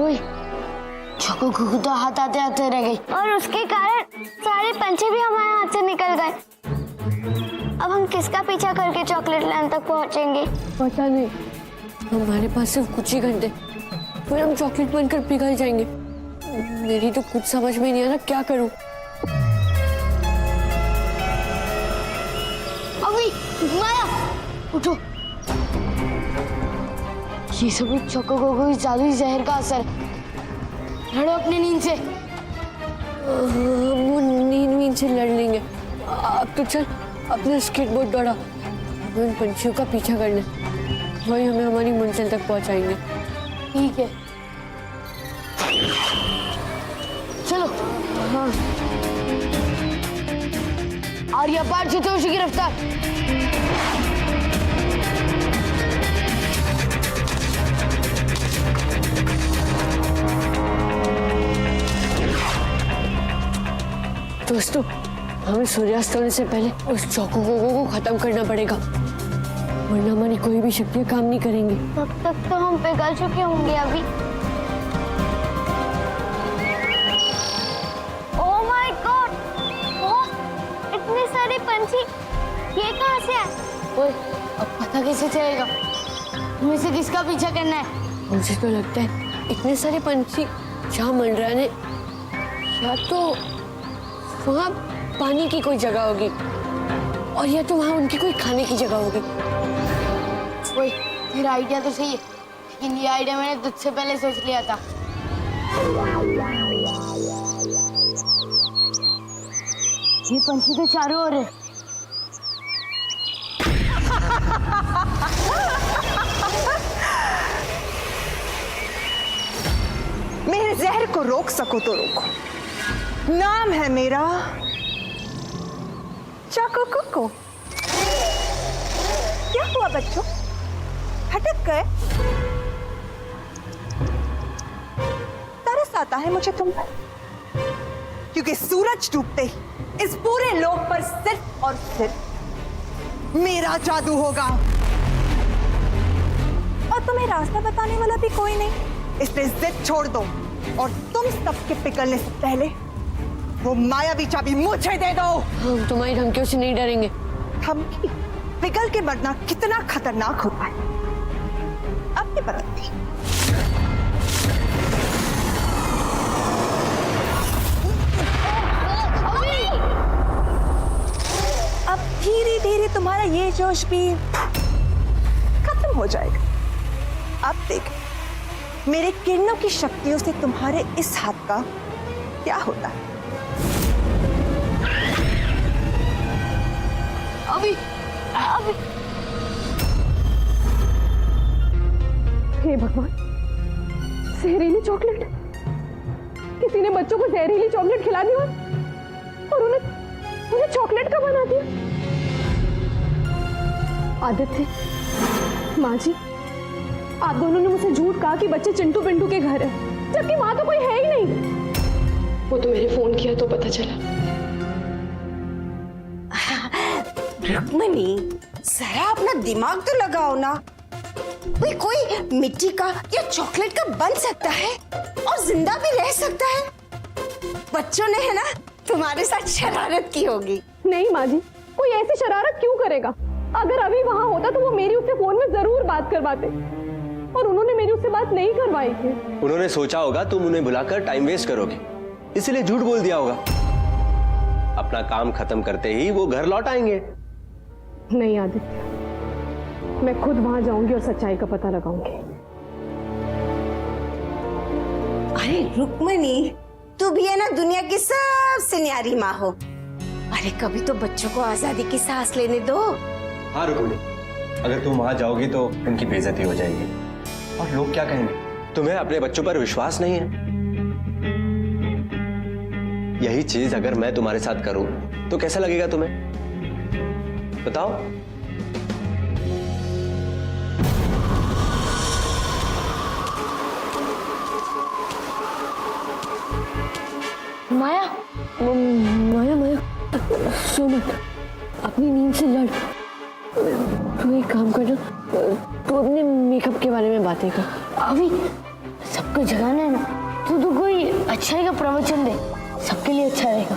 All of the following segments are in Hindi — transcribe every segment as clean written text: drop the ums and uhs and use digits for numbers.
ओए, चोको को तो हाथ आते आते रह गई और उसके कारण सारे पंछी भी हमारे हाथ से निकल गए। अब हम किसका पीछा करके चॉकलेट लैंड तक पहुंचेंगे? पता नहीं, हमारे पास सिर्फ कुछ ही घंटे, फिर हम चॉकलेट बनकर पिघल जाएंगे। मेरी तो कुछ समझ में नहीं आ रहा क्या करूं। अभी माया उठो, ये सब चोको को जादुई जहर का असर। लड़ो अपनी नींद से। वो नींद से लड़ लेंगे। अब तो चल अपना स्केटबोर्ड दौड़ा, उन पंछियों का पीछा करने, वही हमें हमारी मंजिल तक पहुंचाएंगे। ठीक है, चलो। हाँ, आर्या पार से तो उसी की रफ्तार। दोस्तों, हमें सूर्यास्त होने से पहले उस चोको को खत्म करना पड़ेगा, वरना हमारी कोई भी शक्तियां काम नहीं करेंगी। तब तक तो हम पिघल चुके होंगे अभी। ओह माय गॉड, इतने सारे पंछी, ये कहाँ से आए? ओए, अब पता कैसे चलेगा हमें से किसका पीछा करना है? मुझे तो लगता है इतने सारे पंछी जहाँ मंडराने, या तो वहाँ पानी की कोई जगह होगी, और या तो वहाँ उनकी कोई खाने की जगह होगी। ओए, तेरा आइडिया तो सही है, लेकिन ये आइडिया मैंने तुझसे पहले सोच लिया था। ये पंछी तो चारों ओर है। मेरे जहर को रोक सको तो रोको। नाम है मेरा चोको कुको। क्या हुआ बच्चों, भटक गए? तरस आता है मुझे तुम पर, क्योंकि सूरज डूबते ही इस पूरे लोक पर सिर्फ और सिर्फ मेरा जादू होगा, और तुम्हें रास्ता बताने वाला भी कोई नहीं। इसलिए जिद छोड़ दो और तुम सबके पिघलने से पहले वो मायावी चाबी मुझे दे दो। हम तुम्हारी धमकियों से नहीं डरेंगे। धमकी? पिघल के मरना कितना खतरनाक होता है, अब नहीं बताती। अब धीरे धीरे तुम्हारा ये जोश भी खत्म हो जाएगा। अब देख मेरे किरणों की शक्तियों से तुम्हारे इस हाथ का क्या होता है। अभी हे भगवान, जहरीली चॉकलेट! किसी ने बच्चों को जहरीली चॉकलेट खिला दी और उन्हें चॉकलेट का बना दिया। आदित्य, माँ जी, आप दोनों ने मुझसे झूठ कहा कि बच्चे चिंटू पिंटू के घर है, जबकि वहां तो कोई है ही नहीं। वो तो मेरे फोन किया तो पता चला। रुक्मणी, जरा अपना दिमाग तो लगाओ ना। कोई मिट्टी का या चॉकलेट का बन सकता है और जिंदा भी रह सकता है। बच्चों ने है ना तुम्हारे साथ शरारत की होगी। नहीं माँ जी, कोई ऐसी शरारत क्यों करेगा? अगर अभी वहां होता तो वो मेरी उससे फोन में जरूर बात करवाते, और उन्होंने मेरी उससे बात नहीं करवाई थी। उन्होंने सोचा होगा तुम उन्हें बुलाकर टाइम वेस्ट करोगे, इसलिए झूठ बोल दिया होगा। अपना काम खत्म करते ही वो घर लौट आएंगे। नहीं आदित्य, मैं खुद वहां जाऊंगी और सच्चाई का पता लगाऊंगी। अरे रुक्मणी, तू भी है ना दुनिया की सबसे न्यारी माँ हो। अरे कभी तो बच्चों को आजादी की सांस लेने दो। हाँ रुक्मिणी, अगर तुम वहां जाओगी तो उनकी बेइज्जती हो जाएगी, और लोग क्या कहेंगे? तुम्हें अपने बच्चों पर विश्वास नहीं है। यही चीज अगर मैं तुम्हारे साथ करूं तो कैसा लगेगा तुम्हें? बताओ। माया, माया, सो मत, अपनी नींद से लड़। तू एक काम करना, तू अपने मेकअप के बारे में बातें कर। अभी सबको जगाना है ना, तो कोई अच्छाई का प्रवचन दे, सबके लिए अच्छा रहेगा।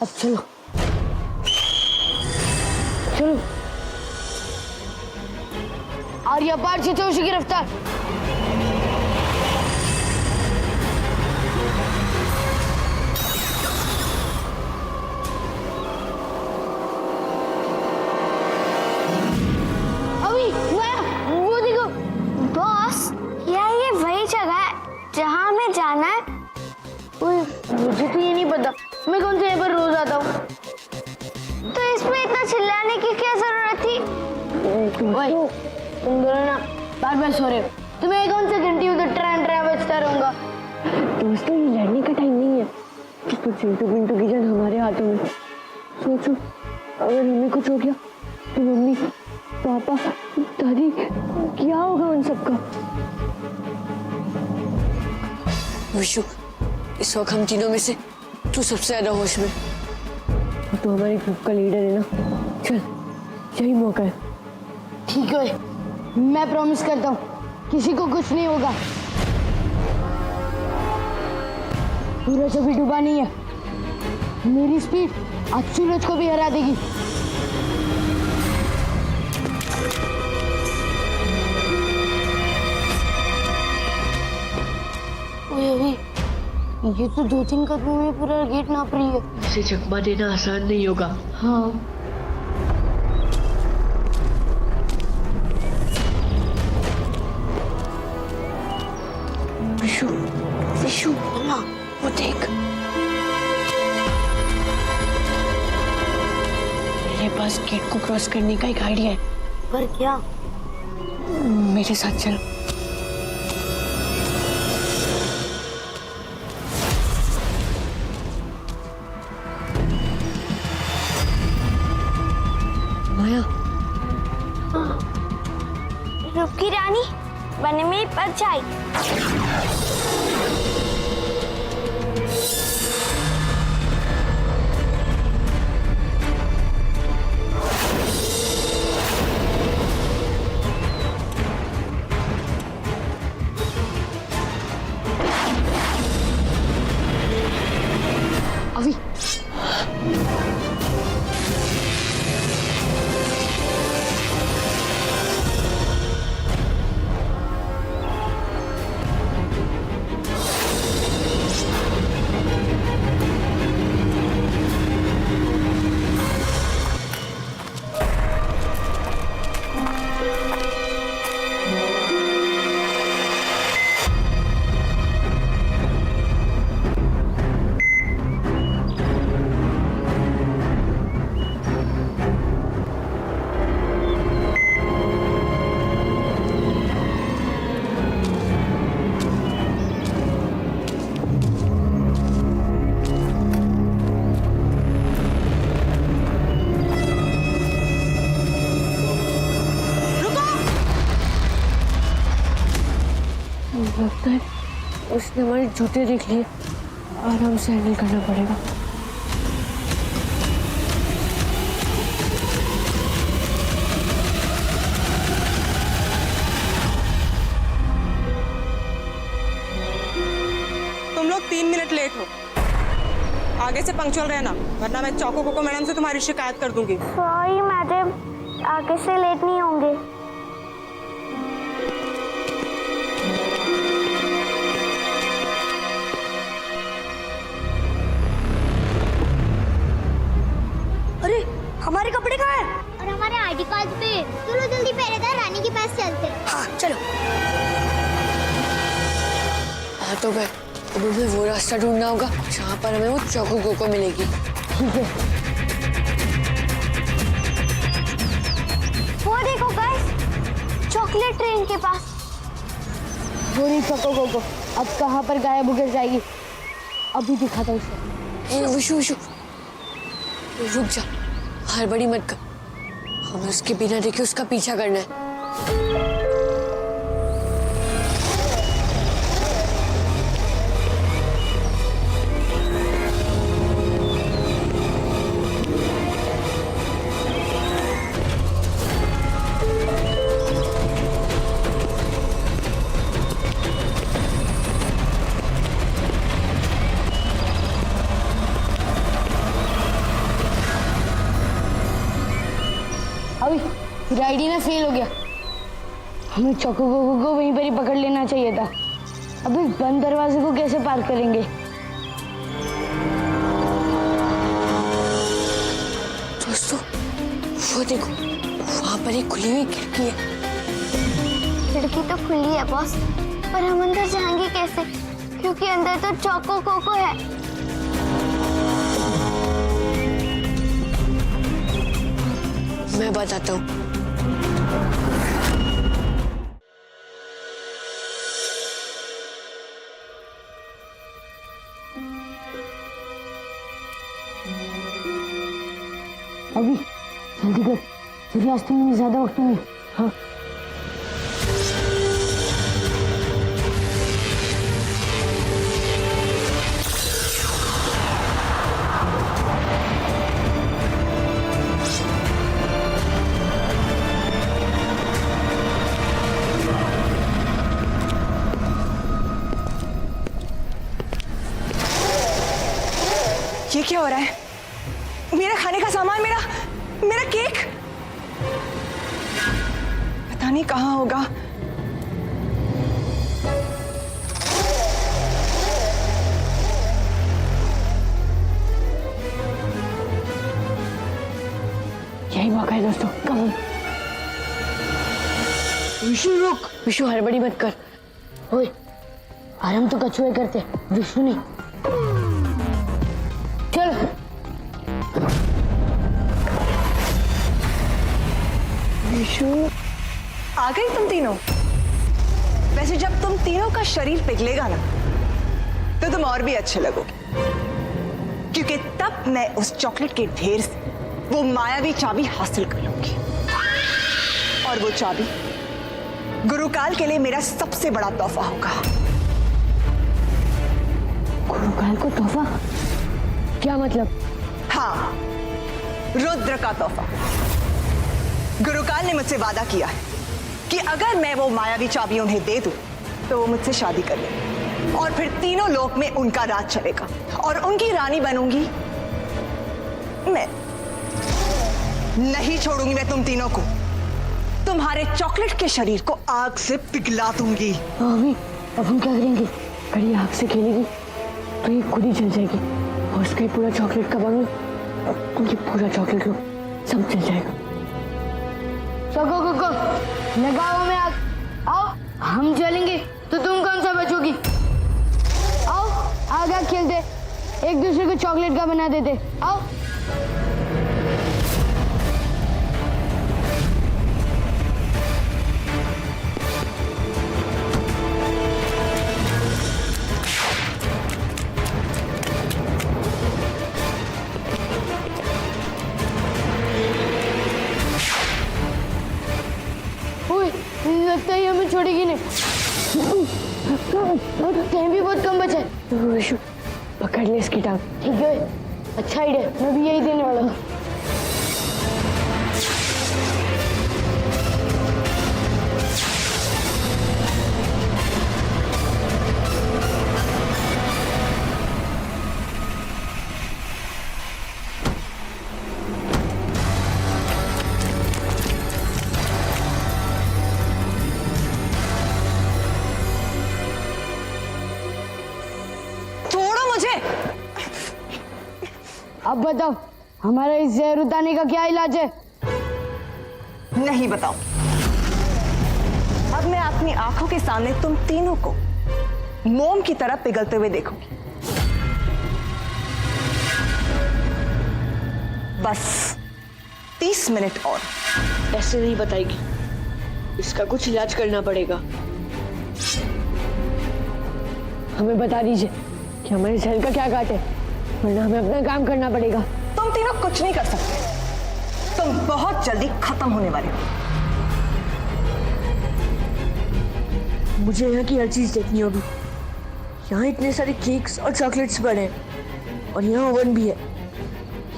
अब चलो चलो। आर्या पार से जोशी की रफ्तार। अभी वो देखो। बॉस, क्या ये वही जगह है जहाँ हमें जाना है? मुझे तो ये नहीं पता, मैं कौन से यहाँ पर रोज आता हूँ। तो इसमें इतना चिल्लाने की क्या जरूरत थी? ओए, तुम दोनों ना बार बार सो रहे हो। तुम्हें कौन सा घंटी उधर ट्रेन बजता रहूंगा। दोस्तों, ये लड़ने का टाइम नहीं है कि कुछ चिंटू पिंटू की जान हमारे हाथों में। सोचो, अगर हमें कुछ हो गया तो मम्मी, पापा, दादी, क्या होगा उन सबका? विशु, इस वक्त हम तीनों में से तू सबसे ज्यादा होश में। तो हमारे ग्रुप का लीडर है ना, चल यही मौका है। ठीक है, मैं प्रॉमिस करता हूँ किसी को कुछ नहीं होगा। सूरज अभी डूबा नहीं है, मेरी स्पीड आज सूरज को भी हरा देगी। ओए अभी ये तो 2-3 कदमों में पूरा गेट नाप रही है। उसे चकमा देना आसान नहीं होगा। हाँ, विशु, विशु, मम्मा, वो देख। मेरे पास गेट को क्रॉस करने का एक आइडिया है। पर क्या? मेरे साथ चलो। माया, रुकी रानी, बने में परछाई। अभी लगता है उसने हमारे जूते देख लिए। आराम से हैंडल करना पड़ेगा। तुम लोग 3 मिनट लेट हो। आगे से पंक्चुअल रहना, वरना मैं चौको कोको मैडम से तुम्हारी शिकायत कर दूंगी। सॉरी मैडम, आगे से लेट नहीं होंगे। अरे हमारे कपड़े कहाँ हैं? और हमारे आईडी कार्ड पे। चलो जल्दी पहरेदार रानी के पास चलते हैं। हाँ चलो। आ तो गए। अब हमें वो रास्ता ढूंढना होगा जहाँ पर हमें वो चौको कोको मिलेगी। ठीक है। वो देखो गाइस, चॉकलेट ट्रेन के पास। पूरी चको को अब कहाँ पर गायब होकर जाएगी, अभी दिखाता हूँ उसे। विशु, विशु, रुक जा, हड़बड़ी मत कर। हमें उसके बिना देखे उसका पीछा करना है। अभी फिर आइडिया ना फेल हो गया। हमें चोको को वहीं पर ही पकड़ लेना चाहिए था। अब इस बंद दरवाजे को कैसे पार करेंगे? दोस्तों वो देखो, वहां पर एक खुली हुई खिड़की है। खिड़की तो खुली है बॉस, पर हम अंदर जाएंगे कैसे? क्योंकि अंदर तो चोको कोको है। मैं बताता हूँ। अभी जल्दी कर, सूर्यास्त में ज्यादा वक्त नहीं है। हाँ ये क्या हो रहा है? मेरा खाने का सामान, मेरा केक पता नहीं कहाँ होगा। यही मौका है दोस्तों, कम। विष्णु रुक, विष्णु हड़बड़ी मत कर। ओए, आराम तो कछुए करते, विष्णु नहीं। चल विष्णु, आ गई तुम तीनों। वैसे जब तुम तीनों का शरीर पिघलेगा ना, तो तुम और भी अच्छे लगोगे, क्योंकि तब मैं उस चॉकलेट के ढेर से वो मायावी चाबी हासिल कर लूंगी। और वो चाबी गुरुकाल के लिए मेरा सबसे बड़ा तोहफा होगा। गुरुकाल को तोहफा? क्या मतलब? हाँ, रुद्र का तोहफा। गुरुकाल ने मुझसे वादा किया है कि अगर मैं वो मायावी चाबी उन्हें दे दूं, तो वो मुझसे शादी कर लेंगे और फिर तीनों लोक में उनका राज चलेगा और उनकी रानी बनूंगी मैं। नहीं छोड़ूंगी मैं तुम तीनों को। तुम्हारे चॉकलेट के शरीर को आग से पिघला दूंगी। अभी अब हम क्या करेंगे? अगर ये आग से खेलेगी तो ये खुद ही जल जाएगी और उसका पूरा चॉकलेट का बाउल, ये पूरा चॉकलेट लो, सब जल जाएगा। चोको कोको, लगाओ में आग। आओ, हम जलेंगे तो तुम कौन सा बचोगी? आओ, आग आग खेलते, एक दूसरे को चॉकलेट का बना देते। आओ। लगता है हमें छोड़ेगी नहीं। टाइम भी बहुत कम बचा है। पकड़ ले इसकी टांग। ठीक है, अच्छा आइडिया, मैं भी यही देने वाला हूँ। अब बताओ, हमारा इस जहर उतारने का क्या इलाज है? नहीं बताओ। अब मैं अपनी आंखों के सामने तुम तीनों को मोम की तरह पिघलते हुए देखूंगी। बस 30 मिनट और। ऐसे नहीं बताएगी, इसका कुछ इलाज करना पड़ेगा। हमें बता दीजिए कि हमारे जहर का क्या घाट है, वरना हमें अपना काम करना पड़ेगा। तुम तीनों कुछ नहीं कर सकते, तुम बहुत जल्दी खत्म होने वाले हो। मुझे यहाँ की हर चीज देखनी होगी। यहाँ इतने सारे केक्स और चॉकलेट्स पड़े हैं और यहाँ ओवन भी है।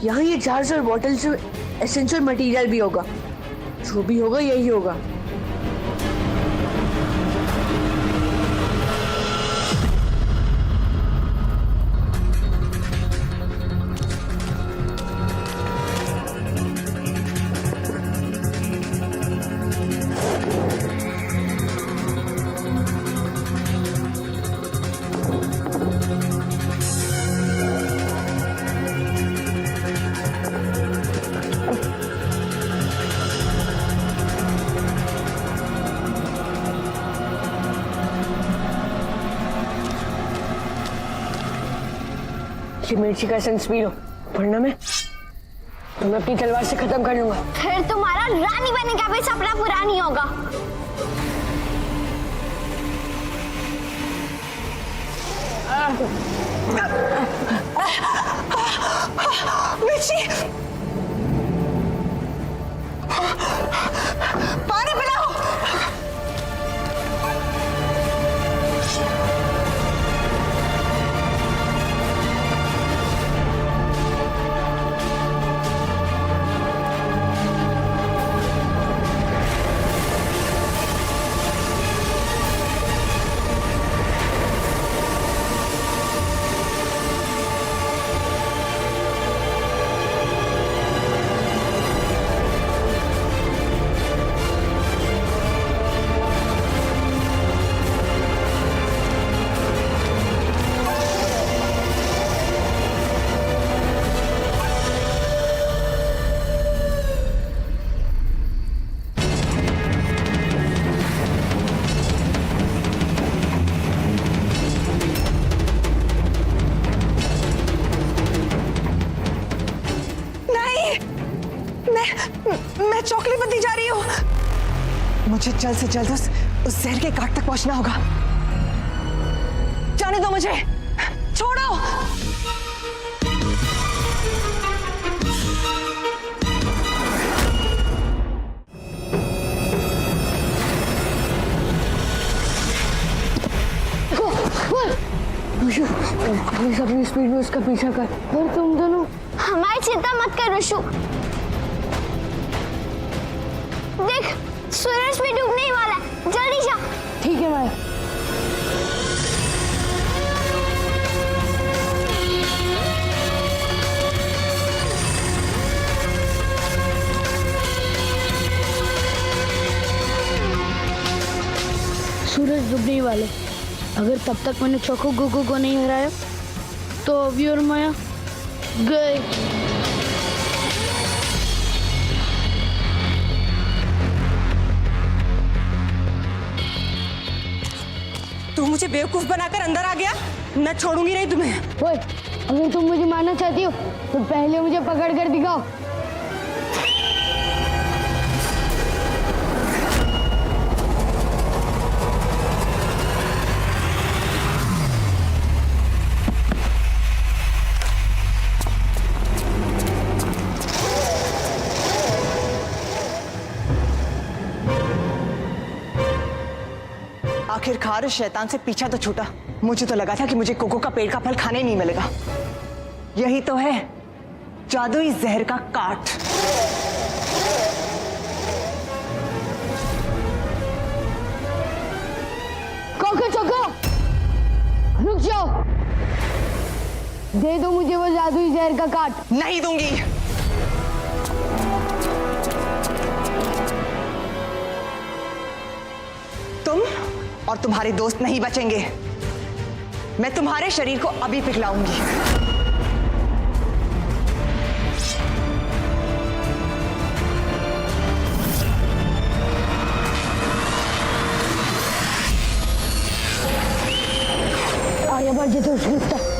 यहाँ ये जार्स और बॉटल्स में एसेंशियल मटेरियल भी होगा। जो भी होगा यही होगा। अच्छी मिर्ची का एसेंस पी लो, वरना मैं अपनी तलवार से खत्म कर लूंगा। फिर तुम्हारा रानी बनने का भी सपना पूरा नहीं होगा। मिर्ची, पानी पिलाओ। मैं चॉकलेट बनती जा रही हूँ। मुझे जल्द से जल्द उस जहर के काट तक पहुंचना होगा। जाने दो मुझे, छोड़ो। प्लीज अपनी स्पीड में उसका पीछा कर। और तुम दोनों हमारी चिंता मत कर ऋषु। देख सूरज भी डूबने ही वाला है, जल्दी जा। ठीक है माया। सूरज डूबने ही वाले। अगर तब तक मैंने चोको गोगो को नहीं हराया तो अभी और माया गए। तू मुझे बेवकूफ बनाकर अंदर आ गया, मैं छोड़ूंगी नहीं तुम्हें। ओए, अगर तुम मुझे मारना चाहती हो तो पहले मुझे पकड़ कर दिखाओ। आखिरकार इस शैतान से पीछा तो छूटा। मुझे तो लगा था कि मुझे कोको का पेड़ का फल खाने नहीं मिलेगा। यही तो है जादुई जहर का काट। कोको चोको, रुक जाओ। दे दो मुझे वो जादुई जहर का काट। नहीं दूंगी। तुम और तुम्हारे दोस्त नहीं बचेंगे। मैं तुम्हारे शरीर को अभी पिघलाऊंगी। आगे बढ़ जाते उसकी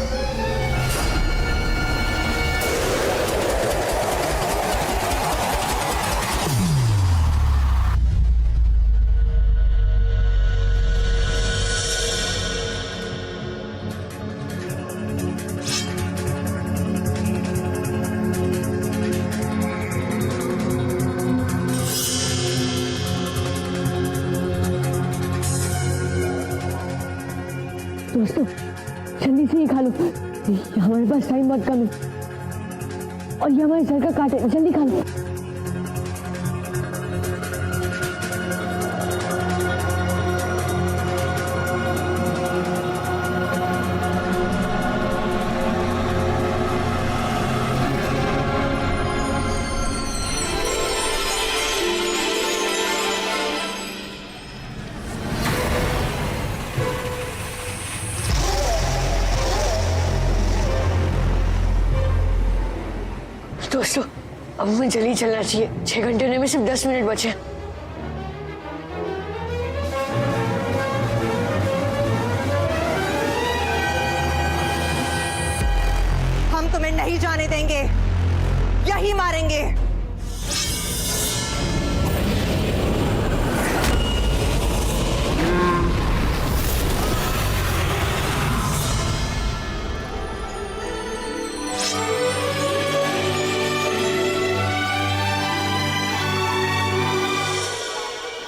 दोस्तों, जल्दी से ये खा लो। ये हमारे पास टाइम बहुत कम है और ये हमारे सर का काट है। जल्दी खा लो। दोस्तों, अब हमें जल्दी चलना चाहिए। 6 घंटे होने में सिर्फ 10 मिनट बचे हैं। नहीं जाने देंगे, यही मारेंगे।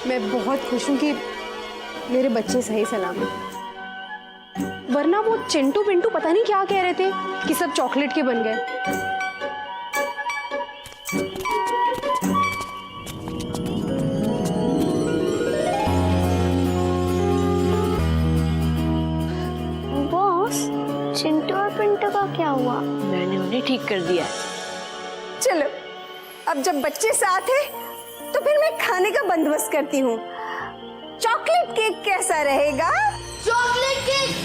मैं बहुत खुश हूँ कि मेरे बच्चे सही सलामत, वरना वो चिंटू पिंटू पता नहीं क्या कह रहे थे कि सब चॉकलेट के बन गए। बॉस, चिंटू और पिंटू का क्या हुआ? मैंने उन्हें ठीक कर दिया है। चलो, अब जब बच्चे साथ हैं तो फिर मैं खाने का बंदोबस्त करती हूँ। चॉकलेट केक कैसा रहेगा? Chocolate cake?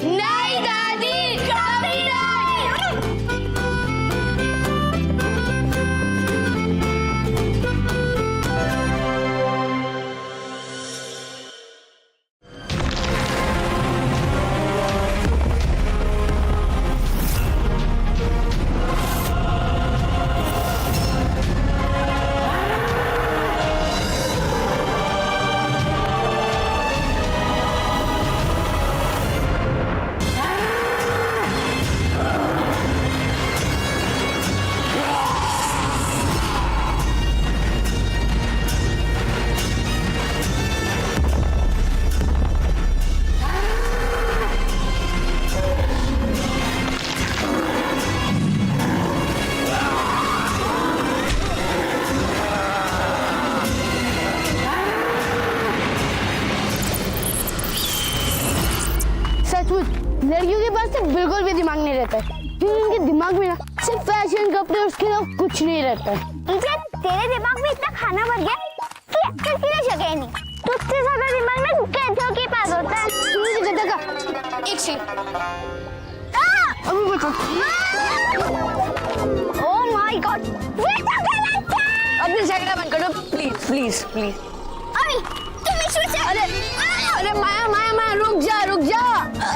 नहीं दादी, कभी नहीं। लड़कियों के पास तो बिल्कुल भी दिमाग नहीं रहता है, क्योंकि उनके दिमाग में ना सिर्फ फैशन, कपड़े, उसके अलावा कुछ नहीं रहता है। तेरे दिमाग में इतना खाना भर गया कि अक्ल की जगह नहीं। तुझसे ज्यादा दिमाग में गधों के पास होता है। मुझे गधा का एक सेकंड अभी बता। ओह माय गॉड, ये तो गलत है। अपने झगड़ा बंद करो प्लीज प्लीज प्लीज। अभी तुम इसमें से अरे माया माया माया रुक जा रुक जा।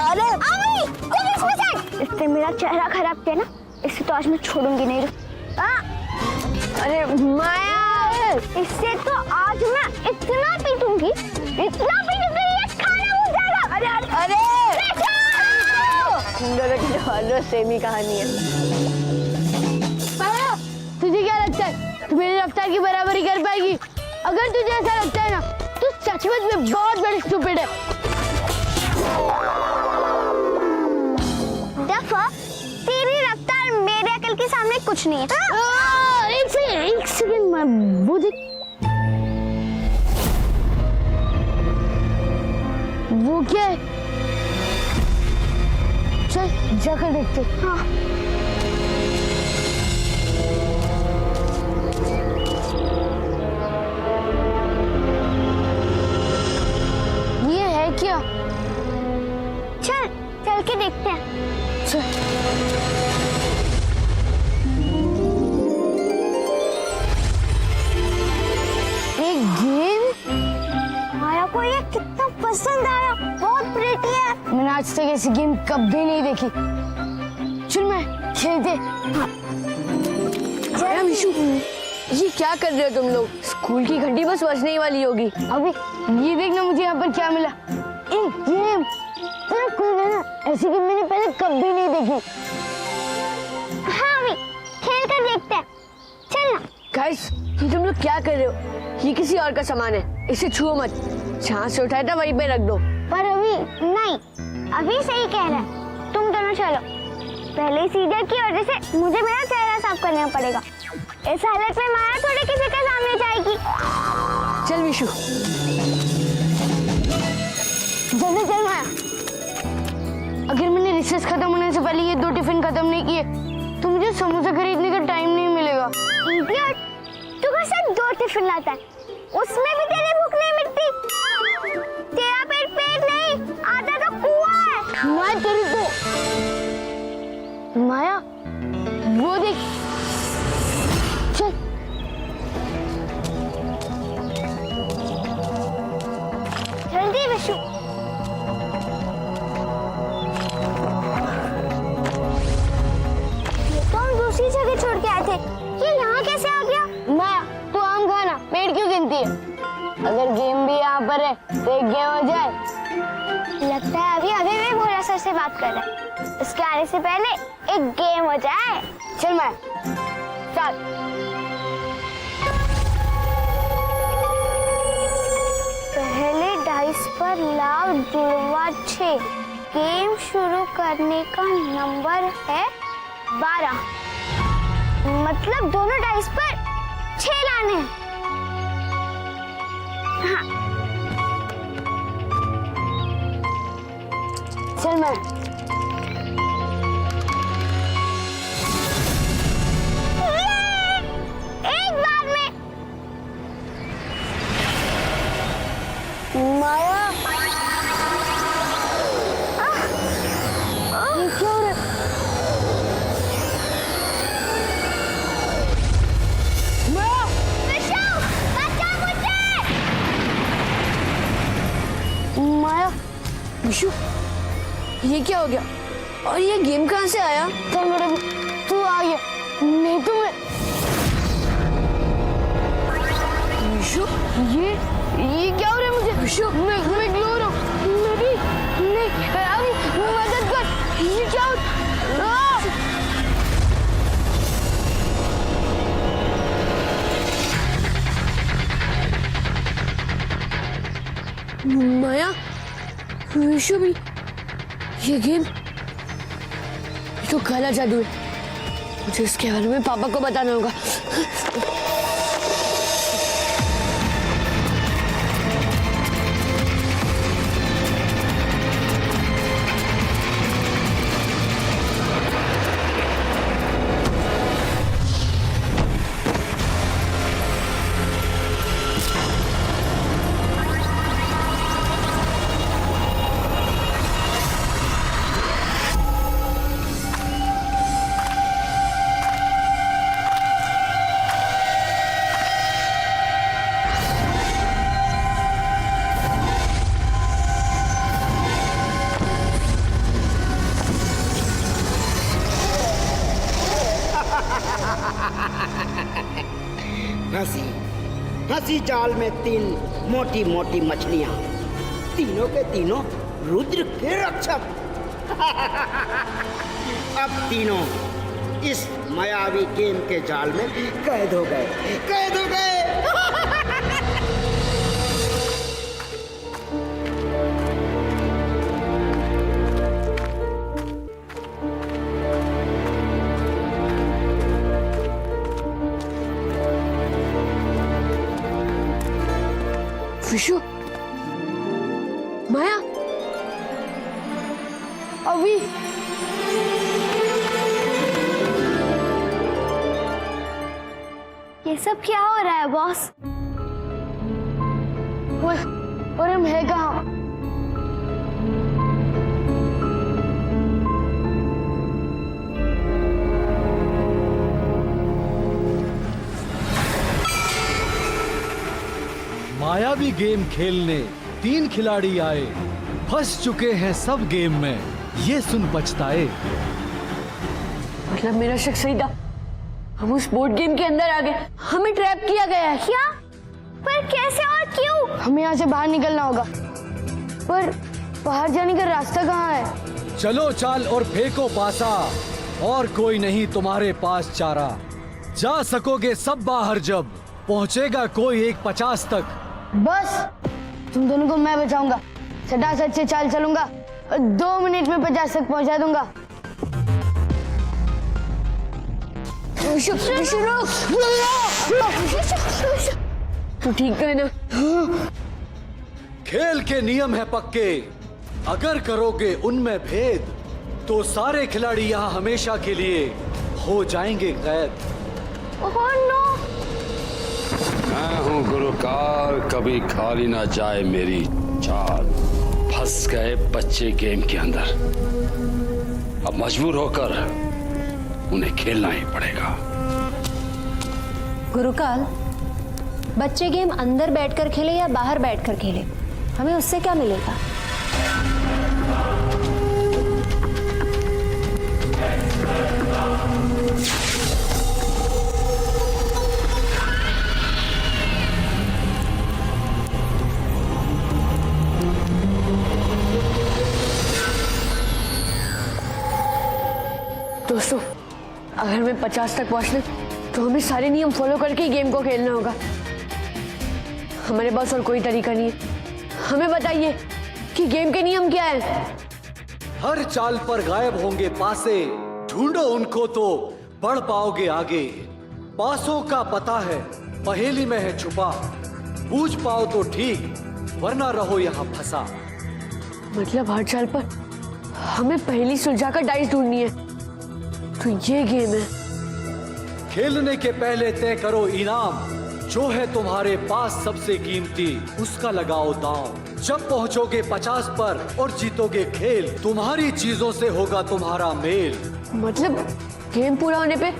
अरे अभी तुम इसमें से। इससे मेरा चेहरा खराब किया ना, इससे तो आज मैं छोड़ूंगी नहीं। अरे माया, इससे तो आज मैं इतना पीटूंगी, इतना पीटूंगी ये खाना हो जाएगा। अरे अरे अरे सेम ही कहानी है। माया, तुझे क्या लगता है तू मेरी रफ्तार की बराबरी कर पाएगी? अगर तुझे ऐसा लगता है ना तो सचमुच में बहुत बड़ी स्टूपिड है। देखो, तेरी रफ्तार मेरे अकल के सामने कुछ नहीं है। एक सेकंड वो देख, वो क्या है? चल जाकर देखते। हाँ। ये है क्या? चल चल के देखते हैं। चल। एक गेम? माया को ये कितना पसंद आया, बहुत प्रिटी है। मैंने आज तक ऐसी गेम कभी नहीं देखी। चल मैं खेलते। अरे विशु, ये क्या कर रहे हो तुम लोग? स्कूल की घंटी बस बजने ही वाली होगी। अभी ये देखना मुझे यहाँ पर क्या मिला। एक गेम। तेरा कोई ना, ऐसी गेम मैंने पहले कभी नहीं देखी। हाँ अभी खेल कर देखते हैं, चल ना। गाइस, ये तुम लोग क्या कर रहे हो? ये किसी और का सामान है, इसे छुओ मत। जहाँ से उठाया था वहीं पे रख दो। पर अभी नहीं, अभी सही कह रहा है। तुम दोनों चलो, पहले सीजर की वजह से मुझे मेरा चेहरा साफ करना पड़ेगा। इस हालत में माया थोड़ी किसी के सामने जाएगी। चल विशु। जल्दी चल माया। अगर मैंने रिसेस खत्म होने से पहले ये 2 टिफिन खत्म नहीं किए तो मुझे समोसा खरीदने का टाइम नहीं मिलेगा। इडियट, तू घर से 2 टिफिन लाता है, उसमें भी तेरी भूख नहीं मिटती। तेरा पेट पेट नहीं, आधा तो कुआं है। मैं तेरी को माया, वो देख। चल जल्दी विशु। अगर गेम भी यहाँ पर है तो एक गेम हो जाए। लगता है अभी अभी भी भोला सर से बात कर रहा है। उसके आने से पहले एक गेम हो जाए। चल मैं चल। पहले डाइस पर लाव जुड़वा 6। गेम शुरू करने का नंबर है 12। मतलब दोनों डाइस पर 6 लाने हैं। हाँ। चल मैं एक बार में माया। ये क्या हो रहा है? माया! बचाओ! बचाओ मुझे! माया, विशु, ये क्या हो गया? और ये गेम कहाँ से आया? चल मेरे तू आ गया, नहीं तो मैं। विशु, ये क्या हो रहा है मुझे? विशु, मैं ग्लो रहा हूँ। मैं भी नहीं, अभी मदद कर। ये क्या हो माया, विशु भी, ये गेम, ये तो काला जादू है। मुझे इसके बारे में पापा को बताना होगा। फंसी जाल में 3 मोटी मोटी मछलियां, तीनों के तीनों रुद्र के रक्षक। अब तीनों इस मायावी गेम के जाल में कैद हो गए, कैद हो गए। विशु, माया, अभी ये सब क्या हो रहा है बॉस? और हम है कहाँ? मायावी गेम खेलने 3 खिलाड़ी आए, फंस चुके हैं सब गेम में, ये सुन पछताए। मतलब मेरा शक सही था, हम उस बोर्ड गेम के अंदर आ गए, हमें ट्रैप किया गया है। क्या? पर कैसे और क्यों? हमें यहाँ से बाहर निकलना होगा, पर बाहर जाने का रास्ता कहाँ है? चलो चाल और फेंको पासा, और कोई नहीं तुम्हारे पास चारा। जा सकोगे सब बाहर जब पहुंचेगा कोई 1:50 तक। बस तुम दोनों को मैं बचाऊंगा, सटासट से चाल चलूंगा और 2 मिनट में 50 तक पहुंचा दूंगा। तू ठीक है ना? खेल के नियम है पक्के, अगर करोगे उनमें भेद तो सारे खिलाड़ी यहाँ हमेशा के लिए हो जाएंगे कैद। Oh no! मैं हूँ गुरुकाल, कभी खाली ना जाए मेरी चाल। फंस गए बच्चे गेम के अंदर, अब मजबूर होकर उन्हें खेलना ही पड़ेगा। गुरुकाल, बच्चे गेम अंदर बैठकर खेले या बाहर बैठकर खेले, हमें उससे क्या मिलेगा? अगर हमें 50 तक पहुंचना तो हमें सारे नियम फॉलो करके ही गेम को खेलना होगा। हमारे पास और कोई तरीका नहीं है। हमें बताइए कि गेम के नियम क्या है। हर चाल पर गायब होंगे पासे, ढूंढो उनको तो बढ़ पाओगे आगे। पासों का पता है पहेली में है छुपा, पूछ पाओ तो ठीक वरना रहो यहाँ फंसा। मतलब हर चाल पर हमें पहली सुलझाकर डाइस ढूंढनी है, तो ये गेम है। खेलने के पहले तय करो इनाम, जो है तुम्हारे पास सबसे कीमती उसका लगाओ दांव। जब पहुंचोगे 50 पर और जीतोगे खेल, तुम्हारी चीजों से होगा तुम्हारा मेल। मतलब गेम पूरा होने पे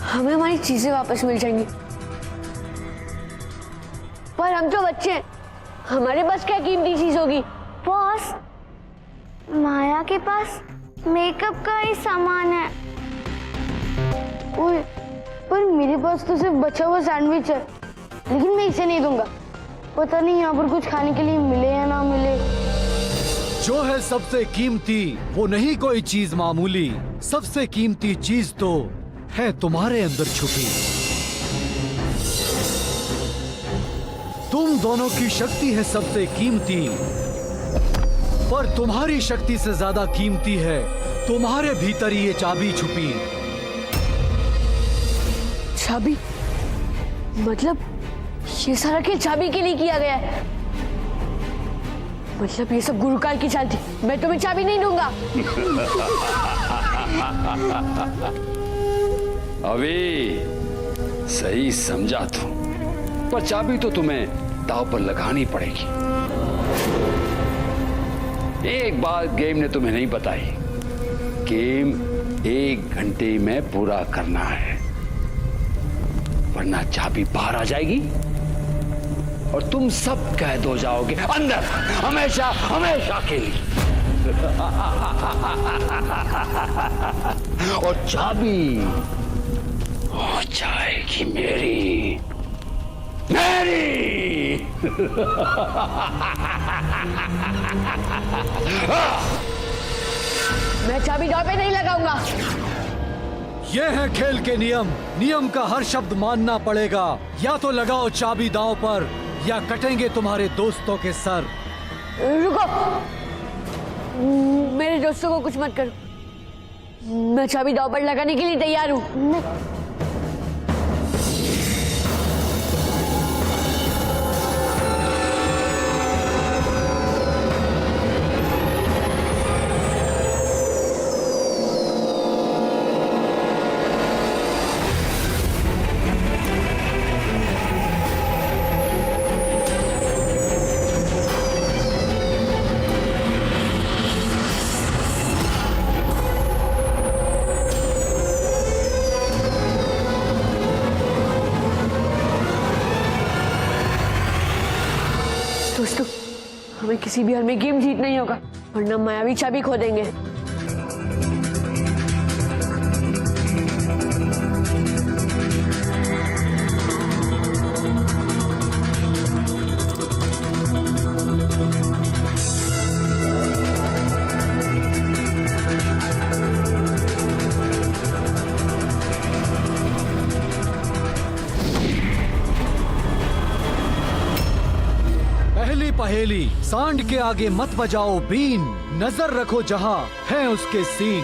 हमें हमारी चीजें वापस मिल जाएंगी। पर हम तो बच्चे हैं, हमारे पास क्या कीमती चीज होगी? बॉस, माया के पास मेकअप का ही सामान है। ओए, पर मेरे पास तो सिर्फ बचा हुआ सैंडविच है, लेकिन मैं इसे नहीं दूंगा। पता नहीं यहाँ पर कुछ खाने के लिए मिले या ना मिले। जो है सबसे कीमती वो नहीं कोई चीज मामूली, सबसे कीमती चीज तो है तुम्हारे अंदर छुपी। तुम दोनों की शक्ति है सबसे कीमती, पर तुम्हारी शक्ति से ज्यादा कीमती है तुम्हारे भीतर ये चाबी छुपी। चाबी? मतलब ये सारा खेल चाबी के लिए किया गया है। मतलब ये सब गुरुकाल की चाल थी। मैं तुम्हें चाबी नहीं दूंगा। अभी सही समझा तू, पर चाबी तो तुम्हें दांव पर लगानी पड़ेगी। एक बात गेम ने तुम्हें नहीं बताई, गेम 1 घंटे में पूरा करना है, वरना चाबी बाहर आ जाएगी और तुम सब कैद हो जाओगे अंदर, हमेशा हमेशा के लिए। और चाबी हो जाएगी मेरी। मैं चाबी दांव पे नहीं लगाऊंगा। ये है खेल के नियम, नियम का हर शब्द मानना पड़ेगा। या तो लगाओ चाबी दांव पर या कटेंगे तुम्हारे दोस्तों के सर। रुको, मेरे दोस्तों को कुछ मत करो। मैं चाबी दांव पर लगाने के लिए तैयार हूँ। दोस्तों, हमें किसी भी हाल में गेम जीतना ही होगा, वरना मायावी चाबी खो देंगे। पहेली सांड के आगे मत बजाओ बीन, नजर रखो जहां है उसके सीन।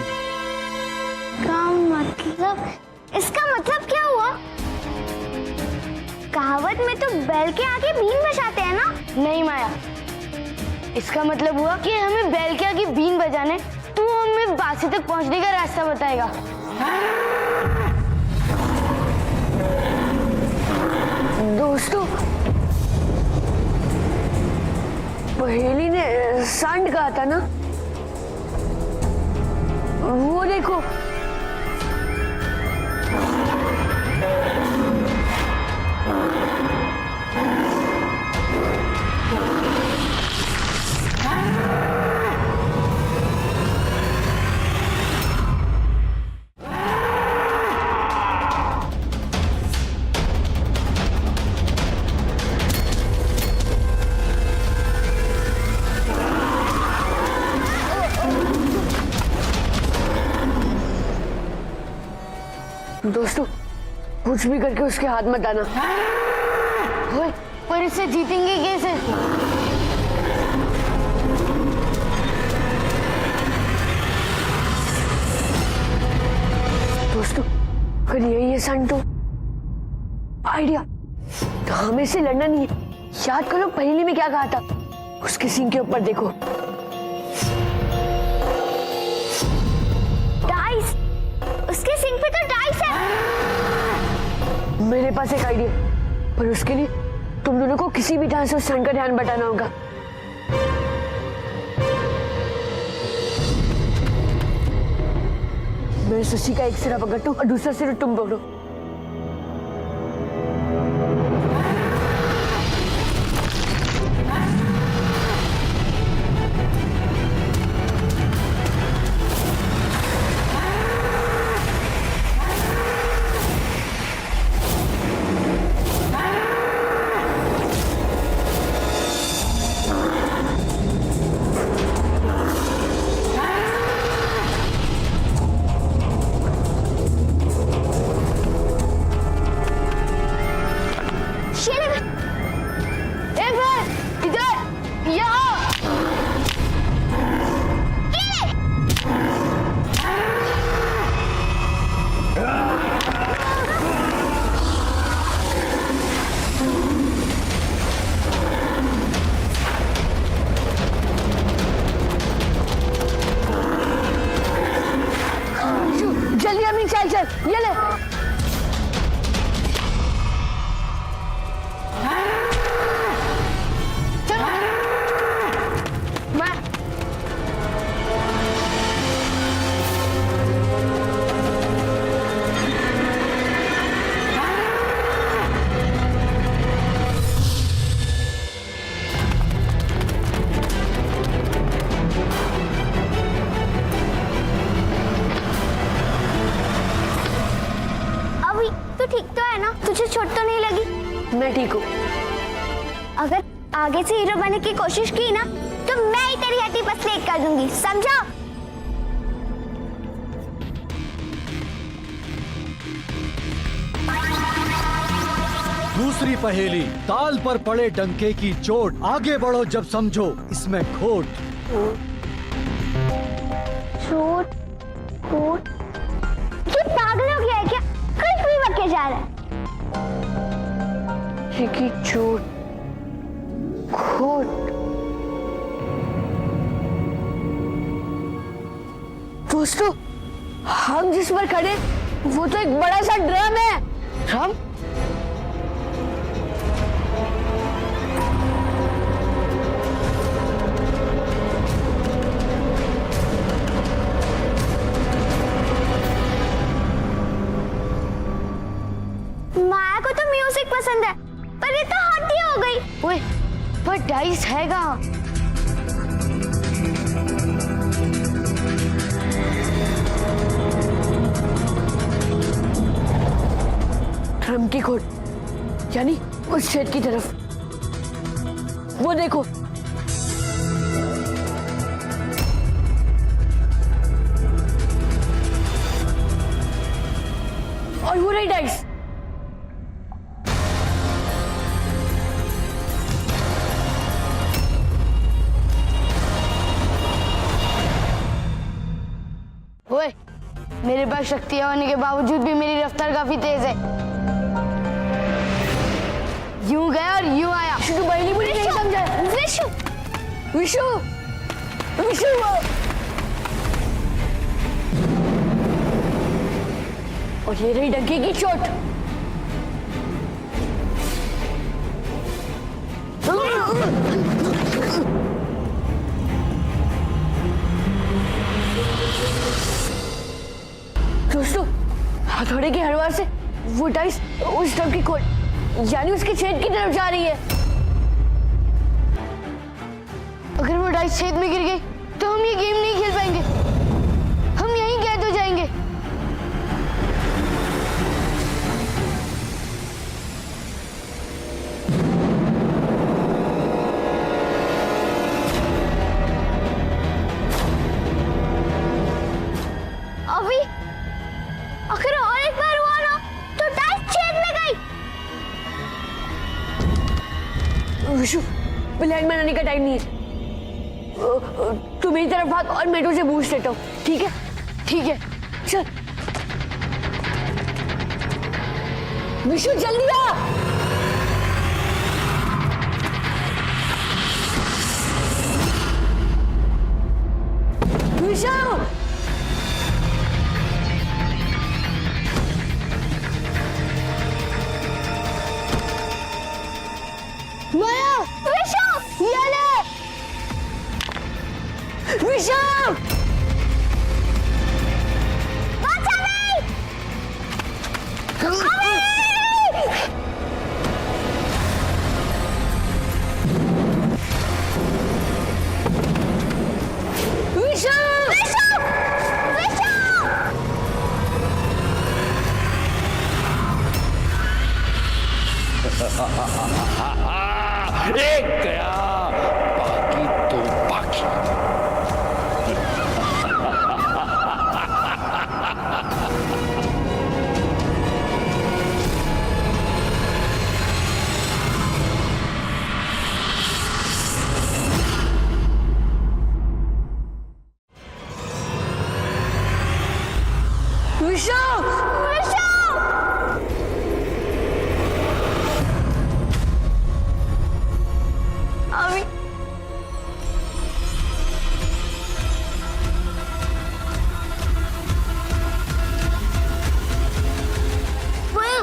का मतलब, इसका मतलब क्या हुआ? कहावत में तो बैल के आगे बीन बजाते हैं ना? नहीं माया, इसका मतलब हुआ कि हमें बैल के आगे बीन बजाने, तू हमें बासी तक पहुंचने का रास्ता बताएगा। दोस्तों, पहेली ने सांड कहा था ना? वो देखो, कुछ भी करके उसके हाथ मत आना। ओए, पर इससे जीतेंगे कैसे? दोस्तों, अगर यही है संटू आइडिया तो हमें से लड़ना नहीं है। याद करो पहले में क्या कहा था, उसके सिंह के ऊपर देखो। डाइस, उसके सिंह पे तो डाइस है। मेरे पास एक आइडिया, पर उसके लिए तुम दोनों को किसी भी तरह से उस सन का ध्यान बटाना होगा। मैं शशि का एक सिरा पकड़ता हूँ और दूसरा सिरा तुम पकड़ो। जल्दी अभी चल ये ले। चलो मैं तू ठीक तो है ना? तुझे चोट तो नहीं लगी? मैं ठीक हूँ। अगर आगे से हीरो बनने की कोशिश की ना तो मैं ही तेरी हड्डी पसली कर दूंगी, समझा? दूसरी पहेली, ताल पर पड़े डंके की चोट, आगे बढ़ो जब समझो इसमें खोट। चोट खोट, ये पागल हो गया है क्या? कुछ भी बके जा रहा है। की चोट खोट, दोस्तों हम जिस पर खड़े वो तो एक बड़ा सा ड्रम है। ड्रम? माया को तो म्यूजिक पसंद है, पर ये तो हाथी हो गई। ओए, पर डाइस हैगा। ड्रम की खोट, यानी उस शेड की तरफ। वो देखो, और वो रही डाइस। ओए, मेरे पास शक्तियां होने के बावजूद भी मेरी रफ्तार काफी तेज है। यूं गया और यूं आया। विशु पहली मुझे नहीं समझा। विशु, विशु, विशु वो। और ये रही डंकी की चोट। दोस्तों, हथौड़े की हरवार से वो डाइस उस ड्रम की खोट, यानी उसके छेद की तरफ जा रही है। अगर वो डाइस छेद में गिर गई तो हम ये गेम नहीं खेल पाएंगे, हम यहीं कैद हो जाएंगे। अभी अगर और एक बार हुआ ना तो डाइस छेद विशु, प्लान बनाने का टाइम नहीं है। तू मेरी तरफ भाग और मैं तुझे बूस्ट देता हूँ, ठीक है? ठीक है, चल। विशु जल्दी आ। विशु, माया, विशु, ये ले। विशु, बचा नहीं। विशु, विशु, विशु। एक गया, बाकी तो बाकी। विशु, विशु। अभी माया,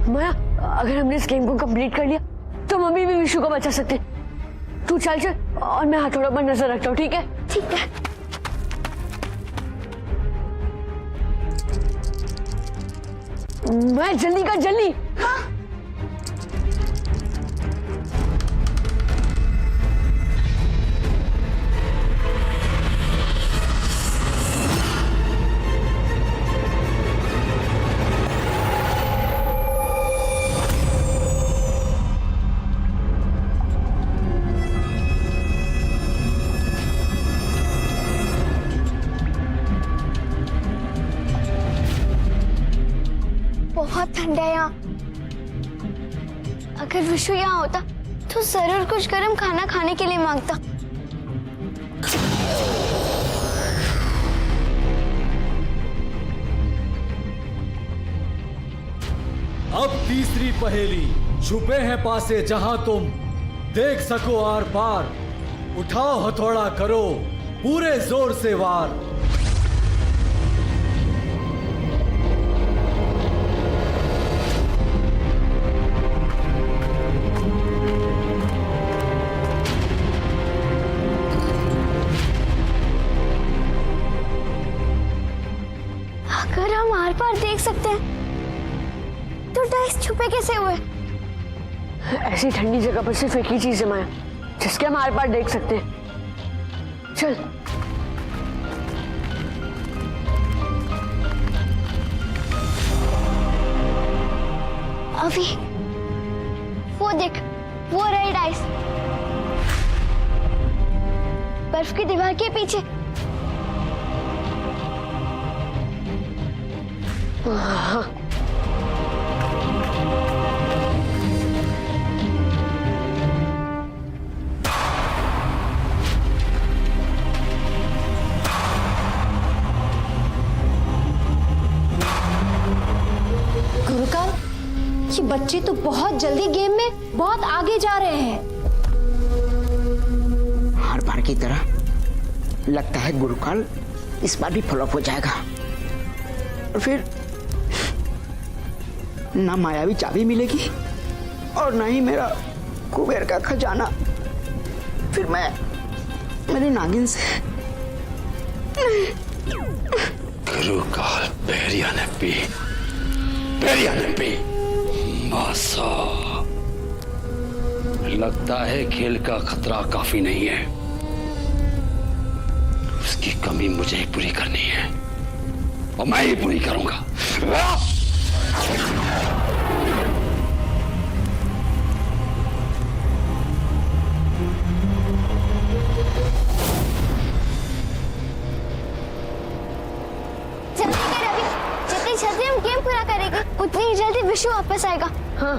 माया, अगर हमने इस गेम को कंप्लीट कर लिया तो मम्मी भी विशु को बचा सकते हैं। तू चल चल और मैं हथौड़ा पर नजर रखता हूँ, ठीक है? ठीक है। मैं जल्दी कर, जल्दी। बहुत ठंडा है यहाँ। अगर विशु यहाँ होता तो जरूर कुछ गर्म खाना खाने के लिए मांगता। अब तीसरी पहेली, छुपे हैं पासे जहां तुम देख सको आर पार, उठाओ हथौड़ा करो पूरे जोर से वार। अगर हम आर पार देख सकते हैं तो डाइस छुपे कैसे हुए? ऐसी ठंडी जगह पर सिर्फ एक ही चीज है माया, जिसके हम आर पार देख सकते हैं। चल। अभी वो देख, वो रहे डाइस बर्फ की दीवार के पीछे। हाँ। गुरुकाल, ये बच्चे तो बहुत जल्दी गेम में बहुत आगे जा रहे हैं। हर बार की तरह लगता है गुरुकाल इस बार भी फ्लॉप हो जाएगा, और फिर ना मायावी चाबी मिलेगी और ना ही मेरा कुबेर का खजाना। फिर मैं मेरी नागिन से गुरुकाल पेरिया ने पी मासा। लगता है खेल का खतरा काफी नहीं है। उसकी कमी मुझे ही पूरी करनी है और मैं ही पूरी करूंगा। जल्दी कर अभी, जितनी जल्दी हम गेम पूरा करेंगे उतनी ही जल्दी विशु वापस आएगा। हाँ